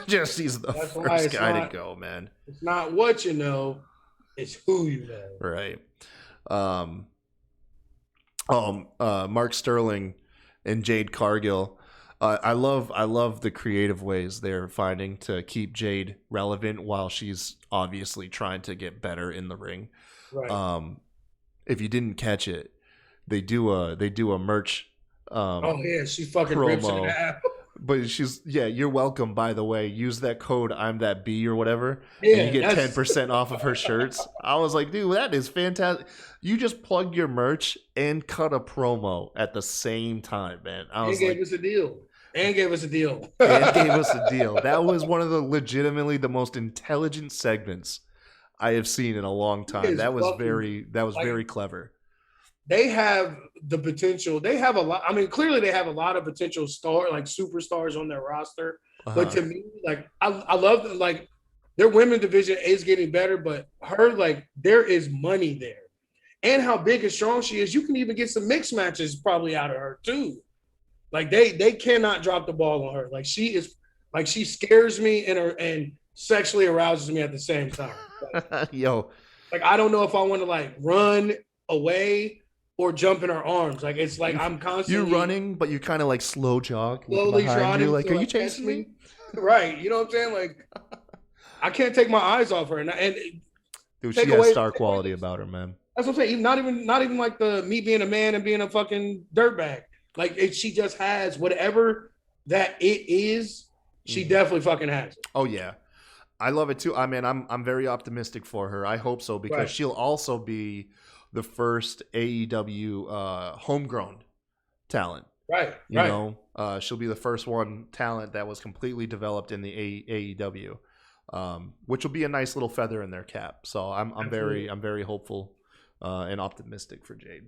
Just he's the first guy to go, man. It's not what you know, it's who you know. Right. Mark Sterling and Jade Cargill. I love the creative ways they're finding to keep Jade relevant while she's obviously trying to get better in the ring. Right. If you didn't catch it, they do a merch. She fucking promo. rips it in half. But you're welcome, by the way. Use that code I'm that B or whatever. Yeah, and you get 10% off of her shirts. I was like, dude, that is fantastic. You just plugged your merch and cut a promo at the same time, man. Gave us a deal. That was one of the legitimately the most intelligent segments I have seen in a long time. That was very clever. They have the potential. They have a lot. I mean, clearly they have a lot of potential superstars on their roster. But to me, like I love them. Like their women's division is getting better, but her, like, there is money there. And how big and strong she is, you can even get some mixed matches probably out of her too. Like they cannot drop the ball on her. Like she scares me and sexually arouses me at the same time. Like, Yo, like I don't know if I want to like run away or jump in her arms. Like it's like I'm constantly You're running, but you kind of like slow jog, looking slowly behind trying you. to Like, are you like, catch chasing me? Right. You know what I'm saying? Like I can't take my eyes off her, and Dude, take she has away star take away quality about her, man. that's what I'm saying. Not even like the me being a man and being a fucking dirtbag. Like she just has whatever that it is. She definitely fucking has it. Oh yeah, I love it too. I mean, I'm very optimistic for her. I hope so because Right. she'll also be the first AEW homegrown talent. Right. You Right. know, she'll be the first one talent that was completely developed in the AEW, which will be a nice little feather in their cap. So I'm very hopeful and optimistic for Jade.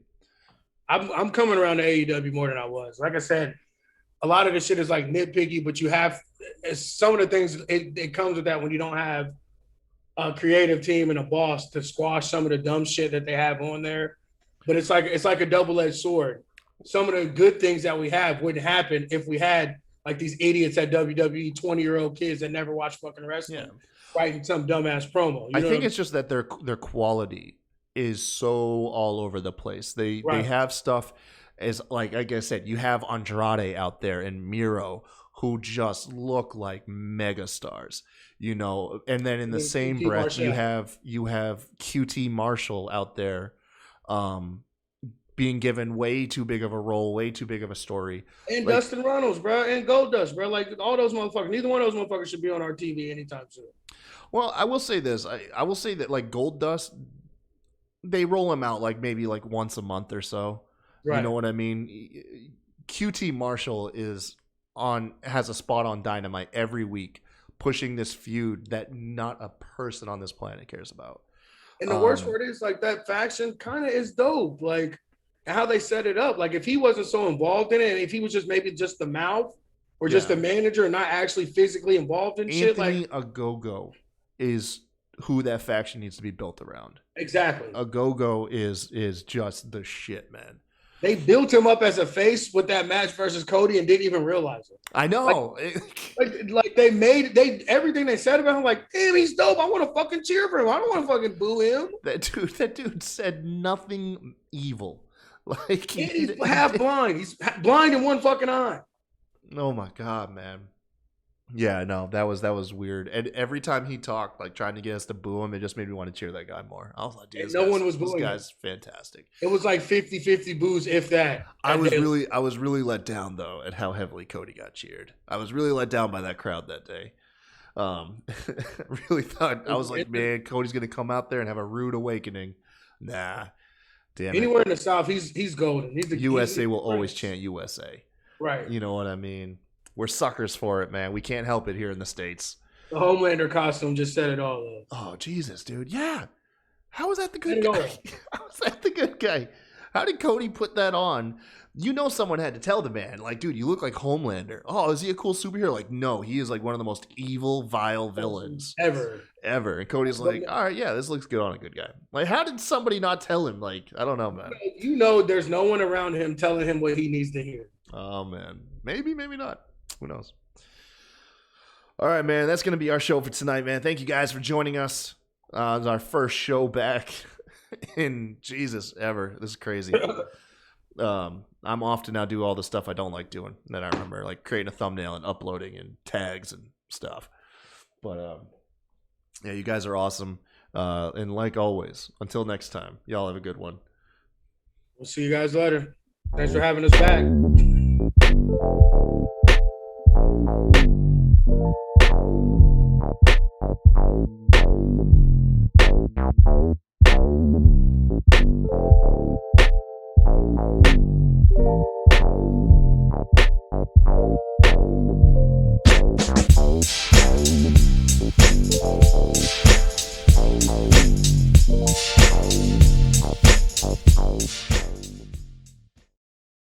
I'm coming around to AEW more than I was. Like I said, a lot of this shit is like nitpicky, but you have some of the things. It comes with that when you don't have a creative team and a boss to squash some of the dumb shit that they have on there. But it's like a double-edged sword. Some of the good things that we have wouldn't happen if we had like these idiots at WWE, 20-year-old kids that never watch fucking wrestling, writing some dumbass promo. I think it's just that their quality is so all over the place. They have stuff as like I said, you have Andrade out there and Miro who just look like mega stars, you know. And then in the same QT breath, Marshall. you have QT Marshall out there, being given way too big of a role, way too big of a story. And like, Dustin Runnels, bro, and Goldust, bro. Like all those motherfuckers. Neither one of those motherfuckers should be on our TV anytime soon. Well, I will say this. I will say that like Goldust, they roll him out like maybe like once a month or so. Right. You know what I mean? QT Marshall has a spot on Dynamite every week, pushing this feud that not a person on this planet cares about. And the worst part is like that faction kind of is dope. Like how they set it up. Like if he wasn't so involved in it, and if he was just maybe just the mouth or just the manager and not actually physically involved in shit, like Agogo is who that faction needs to be built around. Exactly. Agogo is just the shit, man. They built him up as a face with that match versus Cody and didn't even realize it. I know. Like they made everything they said about him, like, damn, he's dope. I want to fucking cheer for him. I don't want to fucking boo him. That dude said nothing evil. Like he's half blind. He's blind in one fucking eye. Oh my god, man. Yeah, no, that was weird. And every time he talked, like trying to get us to boo him, it just made me want to cheer that guy more. I was like, dude, no one was booing. This guy's fantastic. It was like 50-50 boos, if that. I was really let down though at how heavily Cody got cheered. I was really let down by that crowd that day. Really thought I was like, man, Cody's gonna come out there and have a rude awakening. Nah, damn. Anywhere in the South, he's golden. USA will always chant USA. Right. You know what I mean? We're suckers for it, man. We can't help it here in the States. The Homelander costume just said it all up. Oh, Jesus, dude. Yeah. How was that the good guy? How was that the good guy? How did Cody put that on? You know someone had to tell the man, like, dude, you look like Homelander. Oh, is he a cool superhero? Like, no, he is like one of the most evil, vile villains. Ever. And Cody's like, all right, yeah, this looks good on a good guy. Like, how did somebody not tell him? Like, I don't know, man. You know there's no one around him telling him what he needs to hear. Oh, man. Maybe not. Who knows? All right, man. That's going to be our show for tonight, man. Thank you guys for joining us. It's our first show back in Jesus ever. This is crazy. I'm off to now do all the stuff I don't like doing. And then I remember like creating a thumbnail and uploading and tags and stuff. But yeah, you guys are awesome. And like always, until next time, y'all have a good one. We'll see you guys later. Thanks for having us back.